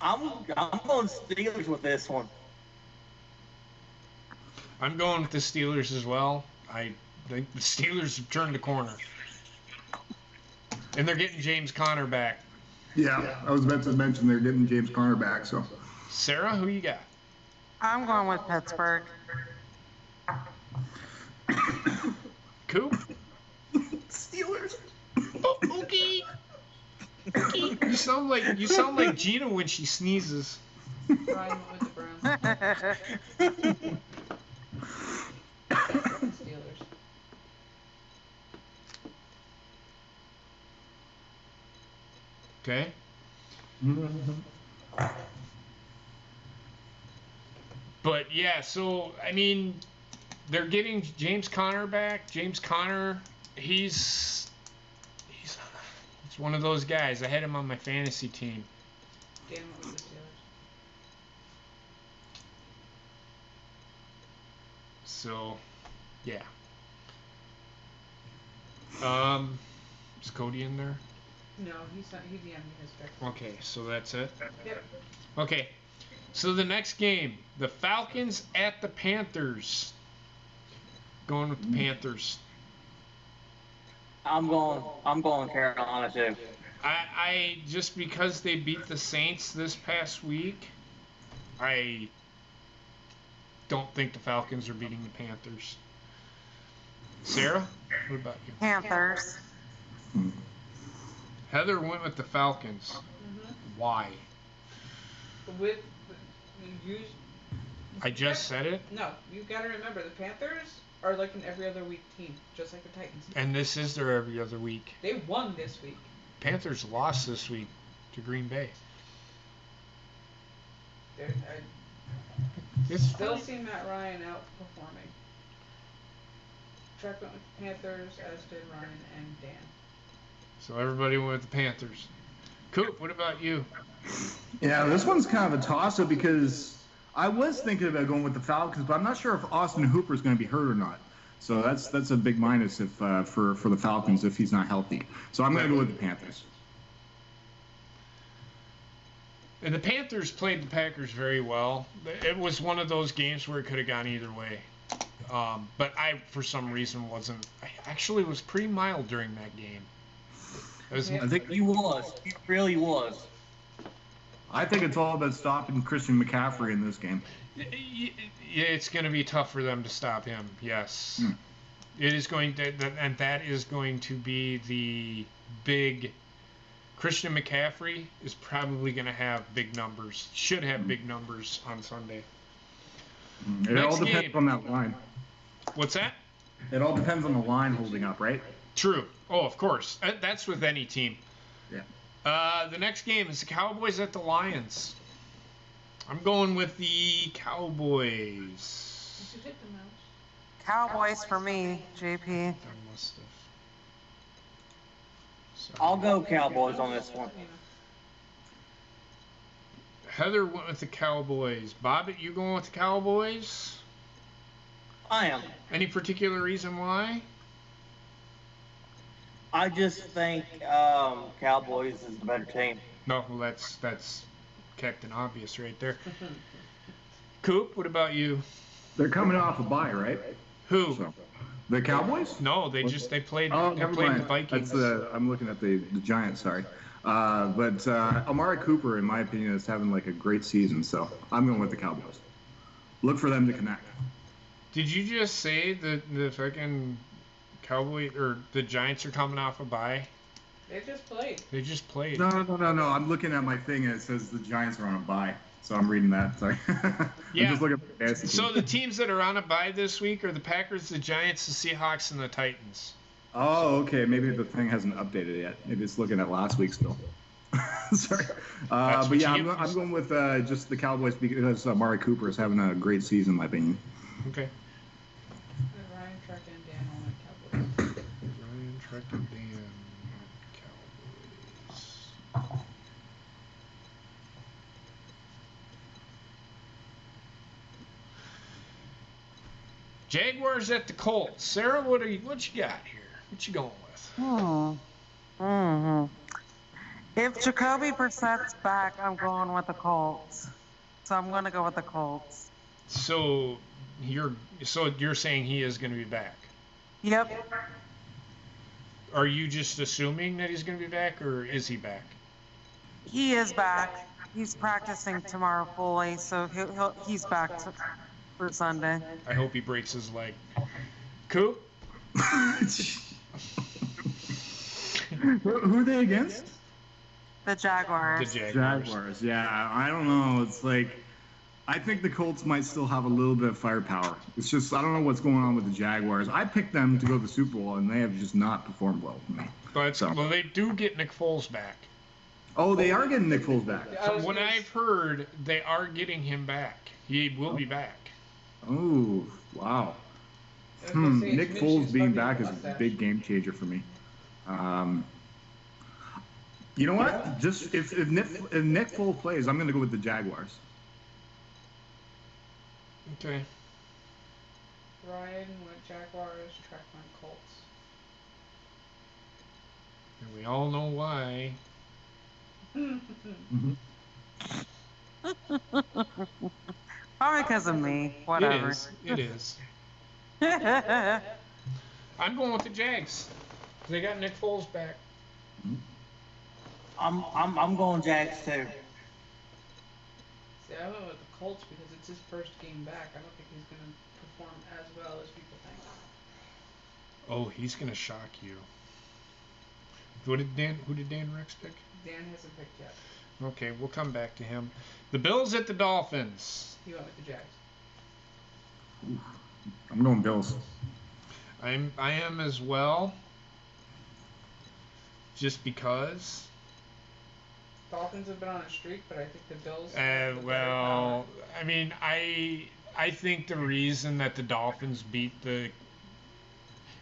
I'm going Steelers with this one. I'm going with the Steelers as well. I think the Steelers have turned the corner. And they're getting James Conner back. Yeah, I was about to mention they're getting James Conner back. So, Sarah, who you got? I'm going with Pittsburgh. Coop? Steelers. Oh, okay. Okay. You sound like Gina when she sneezes. Ryan went with the Browns. Steelers. Okay. But yeah, so I mean, they're getting James Conner back. James Conner, he's one of those guys. I had him on my fantasy team. Dan went with the Steelers. So, yeah. Is Cody in there? No, he's not. He DM'd me his pick. Okay, so that's it. Yep. Okay, so the next game, the Falcons at the Panthers. Going with the Panthers. I'm going Carolina too. I just because they beat the Saints this past week, I don't think the Falcons are beating the Panthers. Sarah, what about you? Panthers. Heather went with the Falcons. Mm-hmm. Why? You I just said it. No, you gotta remember the Panthers are like an every other week team, just like the Titans. And this is their every other week. They won this week. Panthers lost this week to Green Bay. I still see Matt Ryan outperforming. Trek went with the Panthers, as did Ryan and Dan. So everybody went with the Panthers. Coop, what about you? Yeah, this one's kind of a toss-up because I was thinking about going with the Falcons, but I'm not sure if Austin Hooper is going to be hurt or not. So that's a big minus if for the Falcons if he's not healthy. So I'm going to go with the Panthers. And the Panthers played the Packers very well. It was one of those games where it could have gone either way. But I, for some reason, wasn't. I actually was pretty mild during that game. I think he was. He really was. I think it's all about stopping Christian McCaffrey in this game. It's going to be tough for them to stop him. Yes, it is going to, and that is going to be the big. Christian McCaffrey is probably going to have big numbers. Should have big numbers on Sunday. It all depends on that line. What's that? It all depends on the line holding up, right? True. Oh, of course. That's with any team. Yeah. The next game is the Cowboys at the Lions. I'm going with the Cowboys. Did you hit the mouse? Cowboys for me, JP. I must have. Sorry. I'll go Cowboys on this one. Heather went with the Cowboys. Bobbit, you going with the Cowboys? I am. Any particular reason why? I just think Cowboys is the better team. No, well, that's Captain Obvious right there. Coop, what about you? They're coming off a bye, right? Who? So, the Cowboys? No, they played. Oh, they never played mind. the Vikings. That's I'm looking at the Giants. Sorry, but Amari Cooper, in my opinion, is having like a great season. So I'm going with the Cowboys. Look for them to connect. Did you just say that the fucking Cowboy or the Giants are coming off a bye? They just played. They just played. No. I'm looking at my thing and it says the Giants are on a bye. So I'm reading that. Sorry. Yeah. I'm just looking at the So the teams that are on a bye this week are the Packers, the Giants, the Seahawks, and the Titans. Oh, okay. Maybe the thing hasn't updated yet. Maybe it's looking at last week still. Sorry. But yeah, I'm going with just the Cowboys because Amari Cooper is having a great season, in my opinion. Okay. Ryan, Trek, and Dan all went Cowboys. Ryan, Trek, and Dan, Cowboys. Jaguars at the Colts. Sarah, what you got here? What you going with? If Jacoby Brissett's back, I'm going with the Colts. So I'm going to go with the Colts. So you're saying he is going to be back? Yep. Are you just assuming that he's going to be back, or is he back? He is back. He's practicing tomorrow fully, so he's back for Sunday. I hope he breaks his leg. Coop? Who are they against? The Jaguars. The Jaguars. Jaguars. Yeah, I don't know. It's like I think the Colts might still have a little bit of firepower. It's just I don't know what's going on with the Jaguars. I picked them to go to the Super Bowl, and they have just not performed well for me. But well, they do get Nick Foles back. Oh, they are getting Nick Foles back. From what I've heard, they are getting him back. He will be back. Oh, wow. Nick Foles being back is a big game changer for me. You know what? Just if Nick Foles plays, I'm going to go with the Jaguars. Okay. Ryan went Jaguars, Trek went Colts. And we all know why. Probably because of me. Whatever. It is. I'm going with the Jags. They got Nick Foles back. I'm going Jags too. See, I went with the Colts because it's his first game back. I don't think he's going to perform as well as people think. Oh, he's going to shock you. Who did Dan Rex pick? Dan hasn't picked yet. Okay, we'll come back to him. The Bills at the Dolphins. He went with the Jags. I'm going Bills. I am as well. Just because. Dolphins have been on a streak, but I think the Bills. Well, I mean, I think the reason that the Dolphins beat it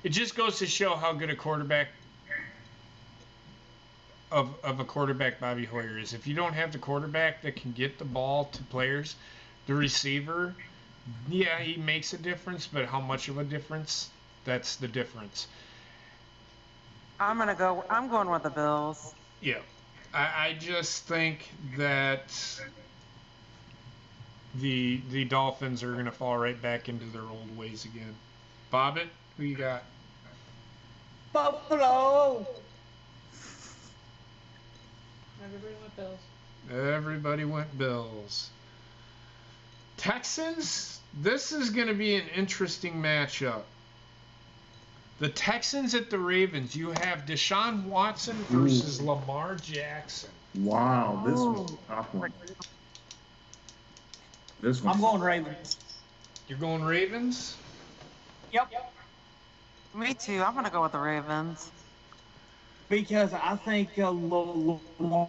just goes to show how good a quarterback of a quarterback Bobby Hoyer is. If you don't have the quarterback that can get the ball to players, the receiver, yeah, he makes a difference, but how much of a difference? That's the difference. I'm going with the Bills. Yeah. I just think that the Dolphins are going to fall right back into their old ways again. Bobbit, who you got? Buffalo. Everybody went Bills. Everybody went Bills. Texans, this is going to be an interesting matchup. The Texans at the Ravens. You have Deshaun Watson versus Lamar Jackson. Wow, this was a tough one. I'm going Ravens. You're going Ravens? Yep. Me too. I'm going to go with the Ravens. Because I think Lamar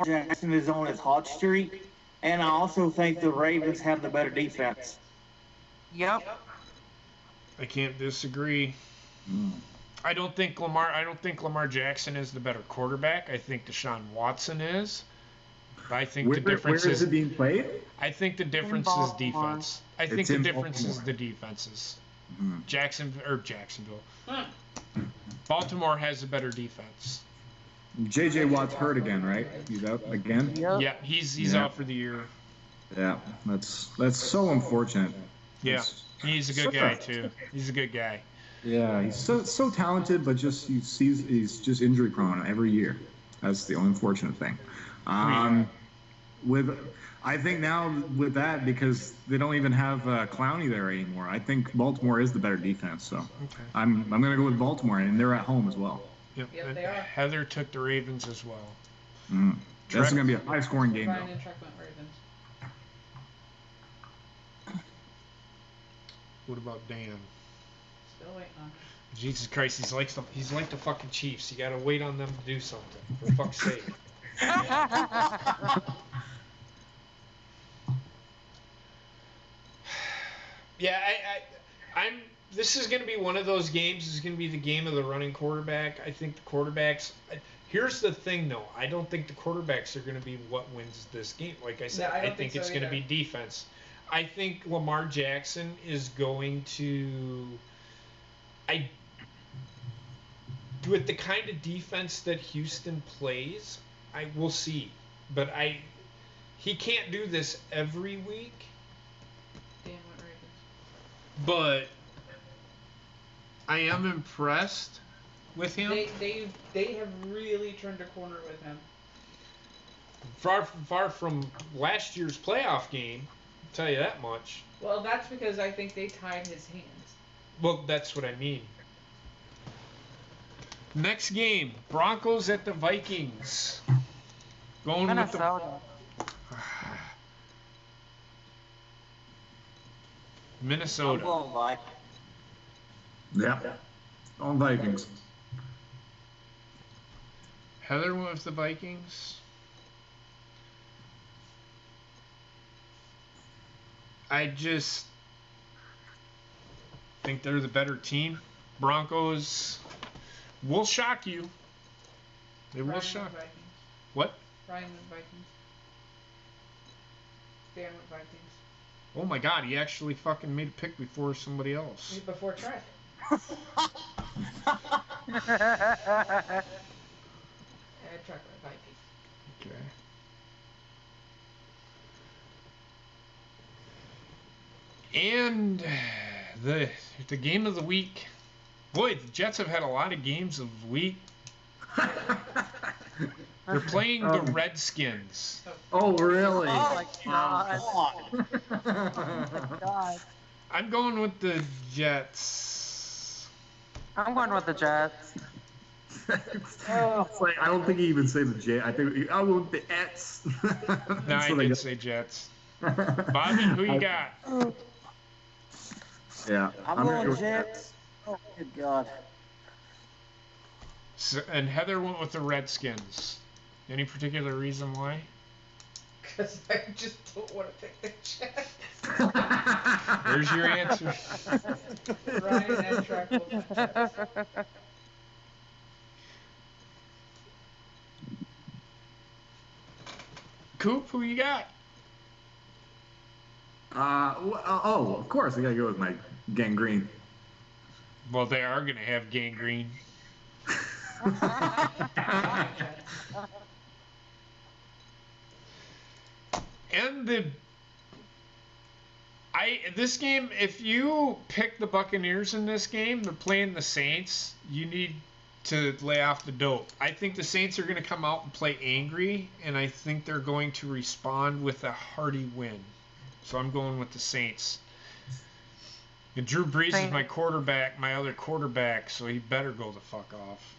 Jackson is on his hot streak, and I also think the Ravens have the better defense. Yep. I can't disagree. I don't think Lamar Jackson is the better quarterback. I think Deshaun Watson is. I think the difference where is it being played? I think the difference is defense. I think the difference is the defenses. Jacksonville. Baltimore has a better defense. J.J. Watt's hurt again, right? He's out again? Yep. Yeah, he's out for the year. Yeah, that's so unfortunate. Yeah, he's a good guy too. He's a good guy. Yeah, he's so talented, but he's just injury prone every year. That's the unfortunate thing. I think now with that, because they don't even have Clowney there anymore, I think Baltimore is the better defense. So I'm gonna go with Baltimore, and they're at home as well. Yep, they are. Heather took the Ravens as well. This is gonna be a high-scoring game, Ryan though. and Trek went Ravens. What about Dan? Still waiting on. Jesus Christ, he's like the fucking Chiefs. You gotta wait on them to do something. For fuck's sake. Yeah, I'm. This is gonna be one of those games. This is gonna be the game of the running quarterback. I think the quarterbacks. Here's the thing, though. I don't think the quarterbacks are gonna be what wins this game. Like I said, I think it's gonna be defense. I think Lamar Jackson is going to. With the kind of defense that Houston plays, I will see. But he can't do this every week. Dan went Ravens. But I am impressed with him. They have really turned a corner with him. Far from last year's playoff game, I'll tell you that much. Well, that's because I think they tied his hands. Well, that's what I mean. Next game, Broncos at the Vikings. Going Minnesota. Minnesota. I'm going Vikings. Yeah. On Vikings. Heather went with the Vikings. I just think they're the better team. Broncos will shock you. They will shock. Vikings. What? Ryan went Vikings. Dan went Vikings. Oh my God, he actually fucking made a pick before somebody else. Before Trek. Trek went Vikings. Okay. And the game of the week. Boy, the Jets have had a lot of games of the week. They're playing the Redskins. Oh, really? Oh my god. God. Oh my god. I'm going with the Jets. I'm going with the Jets. It's like, I don't think he even said the J. I think I went with the Ets. No, I did say Jets. Bobby, who you got? Yeah. I'm going Jets. Oh, good God. So, and Heather went with the Redskins. Any particular reason why? Because I just don't want to pick the Jets. There's your answer. Ryan and Track will pick Jets. Coop, who you got? Of course, I gotta go with my gangrene. Well, they are going to have gangrene. And this game, if you pick the Buccaneers in this game, they're playing the Saints, you need to lay off the dope. I think the Saints are going to come out and play angry, and I think they're going to respond with a hearty win. So I'm going with the Saints. And Drew Brees is my quarterback, my other quarterback, so he better go the fuck off.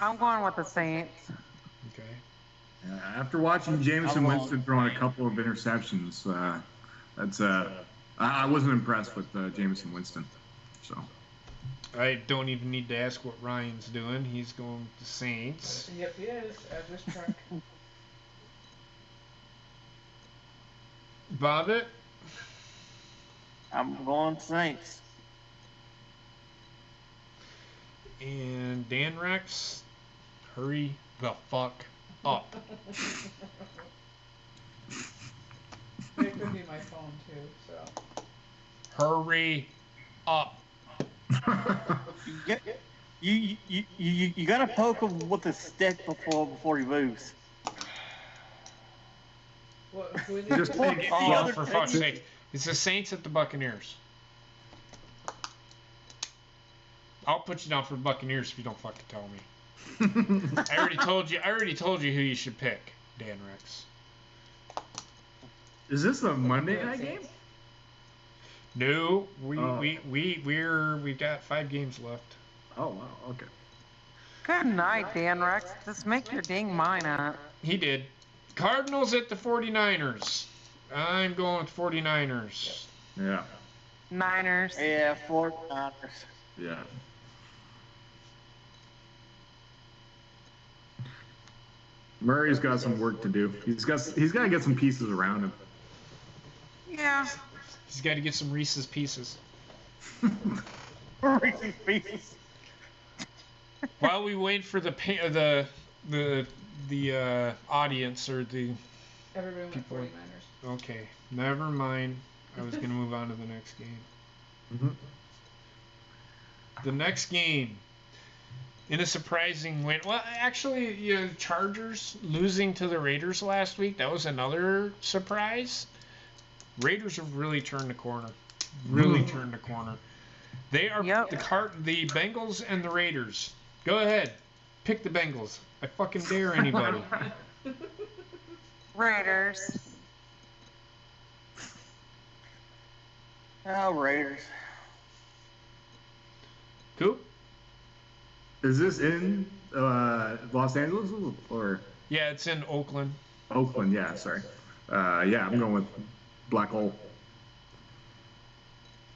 I'm going with the Saints. Okay. After watching Jameson Winston throwing a couple of interceptions, I wasn't impressed with Jameson Winston. So I don't even need to ask what Ryan's doing. He's going with the Saints. Yep, he is. At this track. Bobbitt? I'm going Saints. And Dan Rex, hurry the fuck up. It could be my phone too, so. Hurry up. You gotta poke him with a stick before he moves. What, who is Just it? take it. Oh, for fuck's sake. It's the Saints at the Buccaneers. I'll put you down for Buccaneers if you don't fucking tell me. I already told you who you should pick, Dan Rex. Is this a Monday night game? No, we've got 5 games left. Oh wow, okay. Good night, Dan Rex. Just make your ding mine up. He did. Cardinals at the 49ers. I'm going with 49ers. Yeah. Niners. Yeah, 49ers. Yeah. Murray's got some work to do. He's got to get some pieces around him. Yeah. He's got to get some Reese's Pieces. Reese's Pieces. While we wait for the audience or the Everybody went people. 49ers. Okay, never mind. I was going to move on to the next game. Mm-hmm. The next game, in a surprising win. Well, actually, Chargers losing to the Raiders last week, that was another surprise. Raiders have really turned the corner. Turned the corner. They are the Bengals and the Raiders. Go ahead. Pick the Bengals. I fucking dare anybody. Raiders. Oh, Raiders. Coop? Is this in Los Angeles or? Yeah, it's in Oakland. Oakland, yeah, sorry. Yeah, I'm going with Black Hole.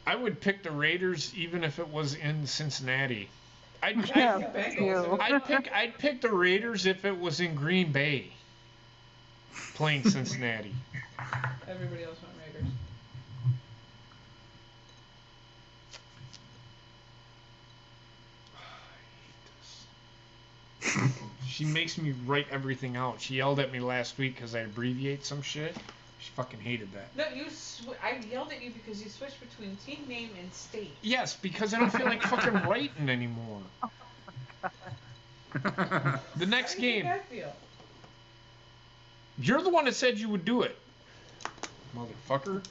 I would pick the Raiders even if it was in Cincinnati. I'd pick the Raiders if it was in Green Bay. Playing Cincinnati. Everybody else went Raiders. She makes me write everything out. She yelled at me last week because I abbreviate some shit. She fucking hated that. No, I yelled at you because you switched between team name and state. Yes, because I don't feel like fucking writing anymore. The next game. How do you think I feel? You're the one that said you would do it. Motherfucker.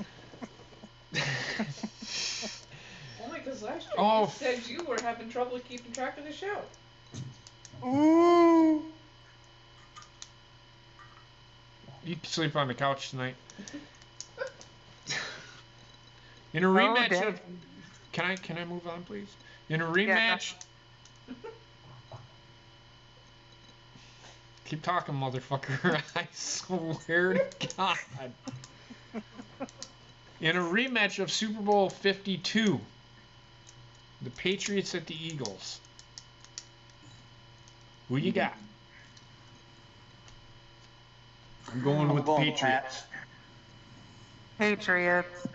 Only because last year Oh, you said you were having trouble keeping track of the show. Ooh. You can sleep on the couch tonight. In a rematch of... Can I move on, please? In a rematch... Yeah. Keep talking, motherfucker. I swear to God. In a rematch of Super Bowl 52, the Patriots at the Eagles. Who you got? I'm going with the Patriots. Patriots.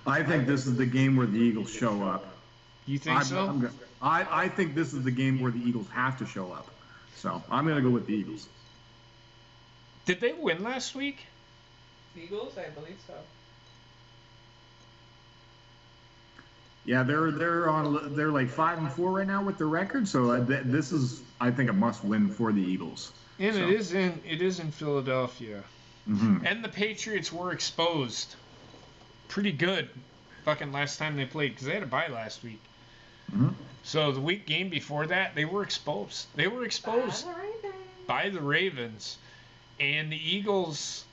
I think this is the game where the Eagles show up. You think so? I think this is the game where the Eagles have to show up. So I'm going to go with the Eagles. Did they win last week? The Eagles? I believe so. Yeah, they're like 5-4 right now with their record. So this is, I think, a must-win for the Eagles. And so. it is in Philadelphia. Mm-hmm. And the Patriots were exposed pretty good fucking last time they played because they had a bye last week. Mm-hmm. So the week game before that, they were exposed. They were exposed by the Ravens. And the Eagles,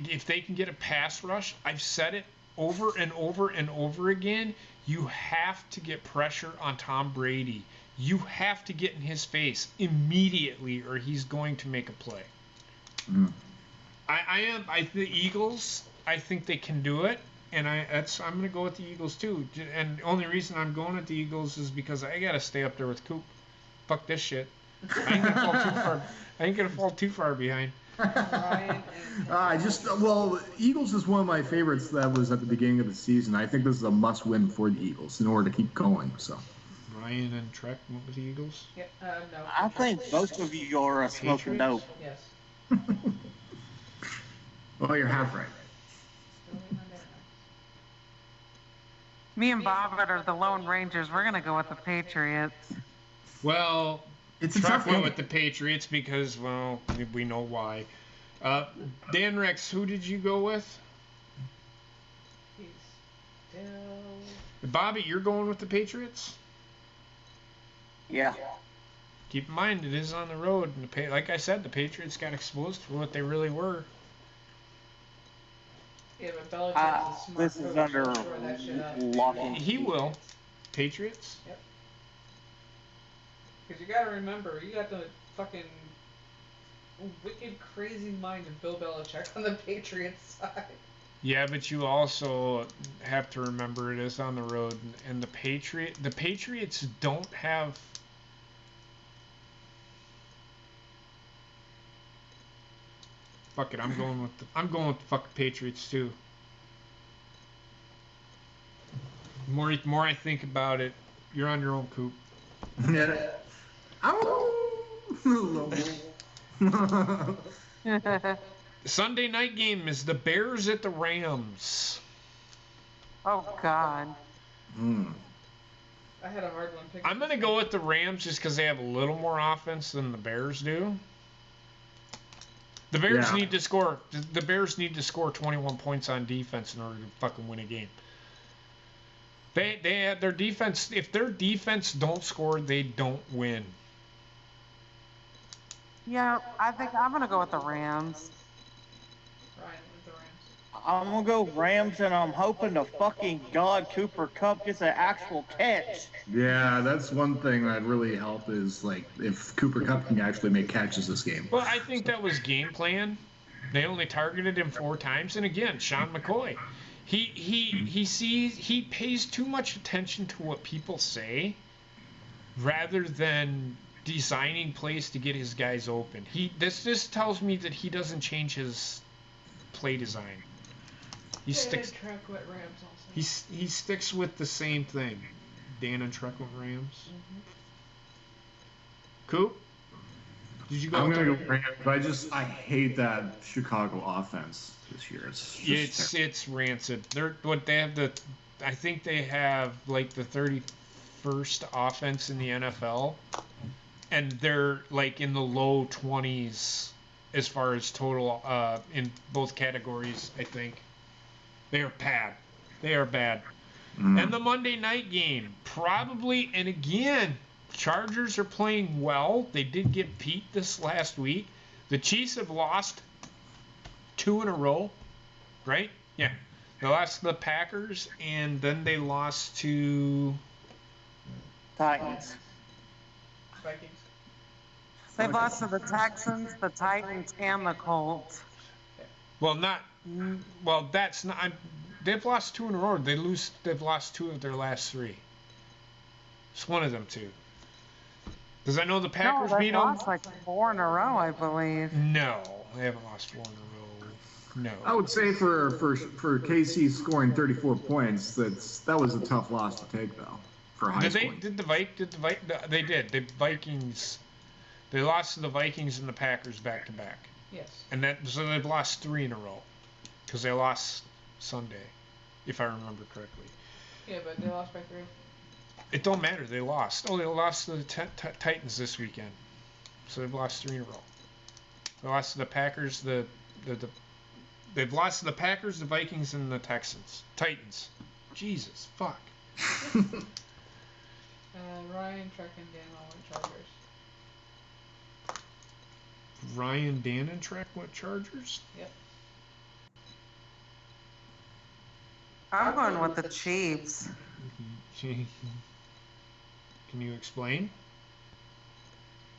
if they can get a pass rush, I've said it over and over and over again, you have to get pressure on Tom Brady. You have to get in his face immediately or he's going to make a play. Mm-hmm. The Eagles, I think they can do it. And I'm going to go with the Eagles too. And the only reason I'm going with the Eagles is because I got to stay up there with Coop. Fuck this shit. I ain't going to fall too far behind. Eagles is one of my favorites that was at the beginning of the season. I think this is a must-win for the Eagles in order to keep going. So, Ryan and Trek went with the Eagles? Yeah, no. I think both of you are smoking dope. Yes. Well, you're half right. Me and Bob are the Lone Rangers. We're going to go with the Patriots. Well, it's a Trek tough went game. with the Patriots because, well, we know why. Dan Rex, who did you go with? He's still... Bobby, you're going with the Patriots? Yeah. Keep in mind, it is on the road. And like I said, the Patriots got exposed for what they really were. Yeah, but Belichick's a smart this is coach. under He'll shore that shit up. locking. He will. Patriots? Yep. Because you gotta remember, you got the fucking wicked, crazy mind of Bill Belichick on the Patriots side. Yeah, but you also have to remember it is on the road, and the Patriots don't have. Fuck it, I'm going with the fucking Patriots too. The more I think about it, you're on your own, Coop. Yeah. Sunday night game is the Bears at the Rams. Oh, God. I had a hard one picking. I'm going to go with the Rams just because they have a little more offense than the Bears do. The Bears need to score. The Bears need to score 21 points on defense in order to fucking win a game. They have their defense. If their defense don't score, they don't win. Yeah, I think I'm going to go with the Rams. Ryan with the Rams. I'm gonna go Rams, and I'm hoping to fucking God Cooper Kupp gets an actual catch. Yeah, that's one thing that really help is like if Cooper Kupp can actually make catches this game. Well, I think that was game plan. They only targeted him 4 times, and again, Sean McCoy, he pays too much attention to what people say, rather than designing plays to get his guys open. This tells me that he doesn't change his play design. He sticks with the same thing. Dan and Trek with Rams. Mm-hmm. Coop? Did you go? I'm gonna go Rams, but I hate that Chicago offense this year. It's rancid. I think they have like the 31st offense in the NFL, and they're like in the low 20s as far as total in both categories. I think they are bad. They are bad. And the Monday night game, probably, and again, Chargers are playing well. They did get beat this last week, The Chiefs have lost 2 in a row, right? Yeah. They lost to the Packers, and then they lost to... Titans. Vikings. They've lost to the Texans, the Titans, and the Colts. Well, that's not... they've lost 2 in a row. They've lost 2 of their last 3. It's one of them 2. Because I know the Packers beat them. No, they've lost like 4 in a row, I believe. No, they haven't lost 4 in a row. No. I would say for KC scoring 34 points, that was a tough loss to take though. For high scoring. They did. The Vikings. They lost to the Vikings and the Packers back to back. Yes. And so they've lost 3 in a row, because they lost Sunday, if I remember correctly. Yeah, but they lost by 3. It don't matter. They lost. Oh, they lost to the Titans this weekend, so they've lost 3 in a row. They lost to the Packers. They've lost to the Packers, the Vikings, and the Titans. Jesus, fuck. Ryan, Trek, and Dan all went Chargers. Ryan, Dan, and Trek went Chargers? Yep. I'm going with the Chiefs. Can you explain?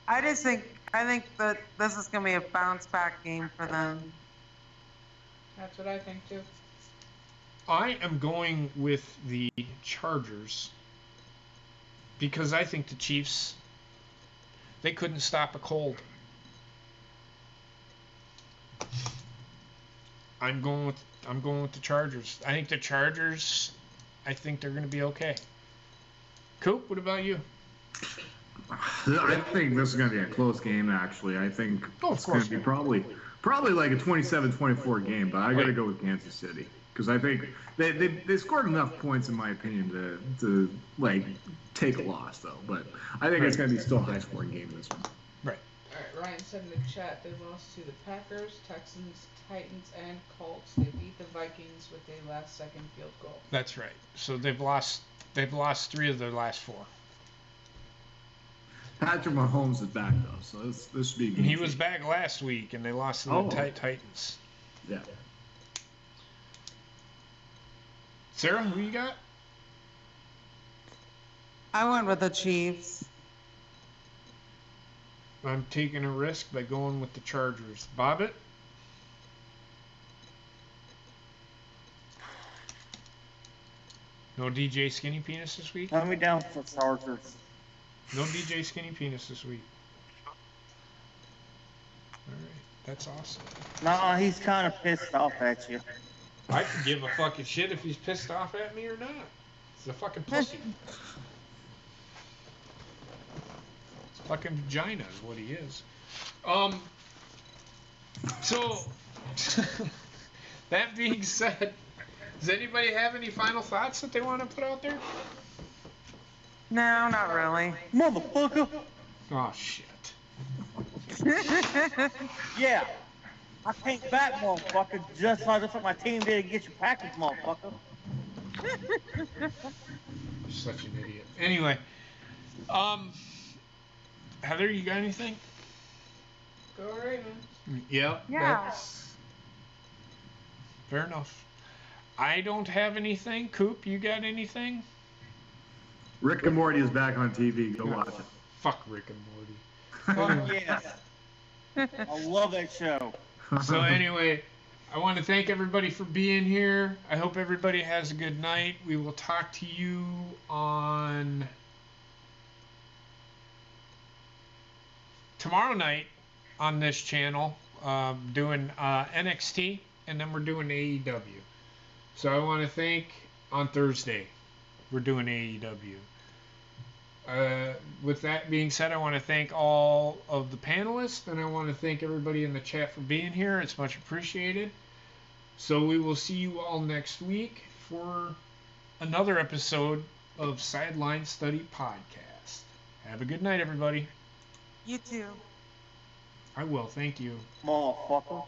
I think that this is going to be a bounce back game for them. That's what I think too. I am going with the Chargers because I think the Chiefs, they couldn't stop a cold. I'm going with the Chargers. I think they're going to be okay. Coop, what about you? I think this is going to be a close game, actually. I think it's going to be probably like a 27-24 game, but I got to go with Kansas City because I think they scored enough points, in my opinion, to like take a loss, though. But I think it's going to be still a high-scoring game, this one. Right. All right, Ryan said in the chat they lost to the Packers, Texans, Titans, and Colts. They beat the Vikings with a last-second field goal. That's right. So they've lost 3 of their last 4. Patrick Mahomes is back though, so this should be a game. He was back last week, and they lost to the Titans. Yeah. Sarah, who you got? I went with the Chiefs. I'm taking a risk by going with the Chargers. Bobbit? No DJ Skinny Penis this week? Let me down for Chargers. No DJ Skinny Penis this week. Alright, that's awesome. No, he's kind of pissed off at you. I could give a fucking shit if he's pissed off at me or not. He's a fucking pussy. It's fucking vagina is what he is. So, that being said, does anybody have any final thoughts that they want to put out there? No, not really. Motherfucker. Oh, shit. Yeah. I came back, motherfucker, just like that's what my team did to get your package, motherfucker. You're such an idiot. Anyway, Heather, you got anything? Go Ravens. Yeah. Yeah. Fair enough. I don't have anything. Coop, you got anything? Rick and Morty is back on TV. Go watch it. Fuck Rick and Morty. Fuck yes. I love that show. So anyway, I want to thank everybody for being here. I hope everybody has a good night. We will talk to you on tomorrow night on this channel, doing NXT, and then we're doing AEW. So I want to thank on Thursday, we're doing AEW. With that being said, I want to thank all of the panelists, and I want to thank everybody in the chat for being here. It's much appreciated. So we will see you all next week for another episode of Sideline Study Podcast. Have a good night, everybody. You too. I will. Thank you. Motherfucker.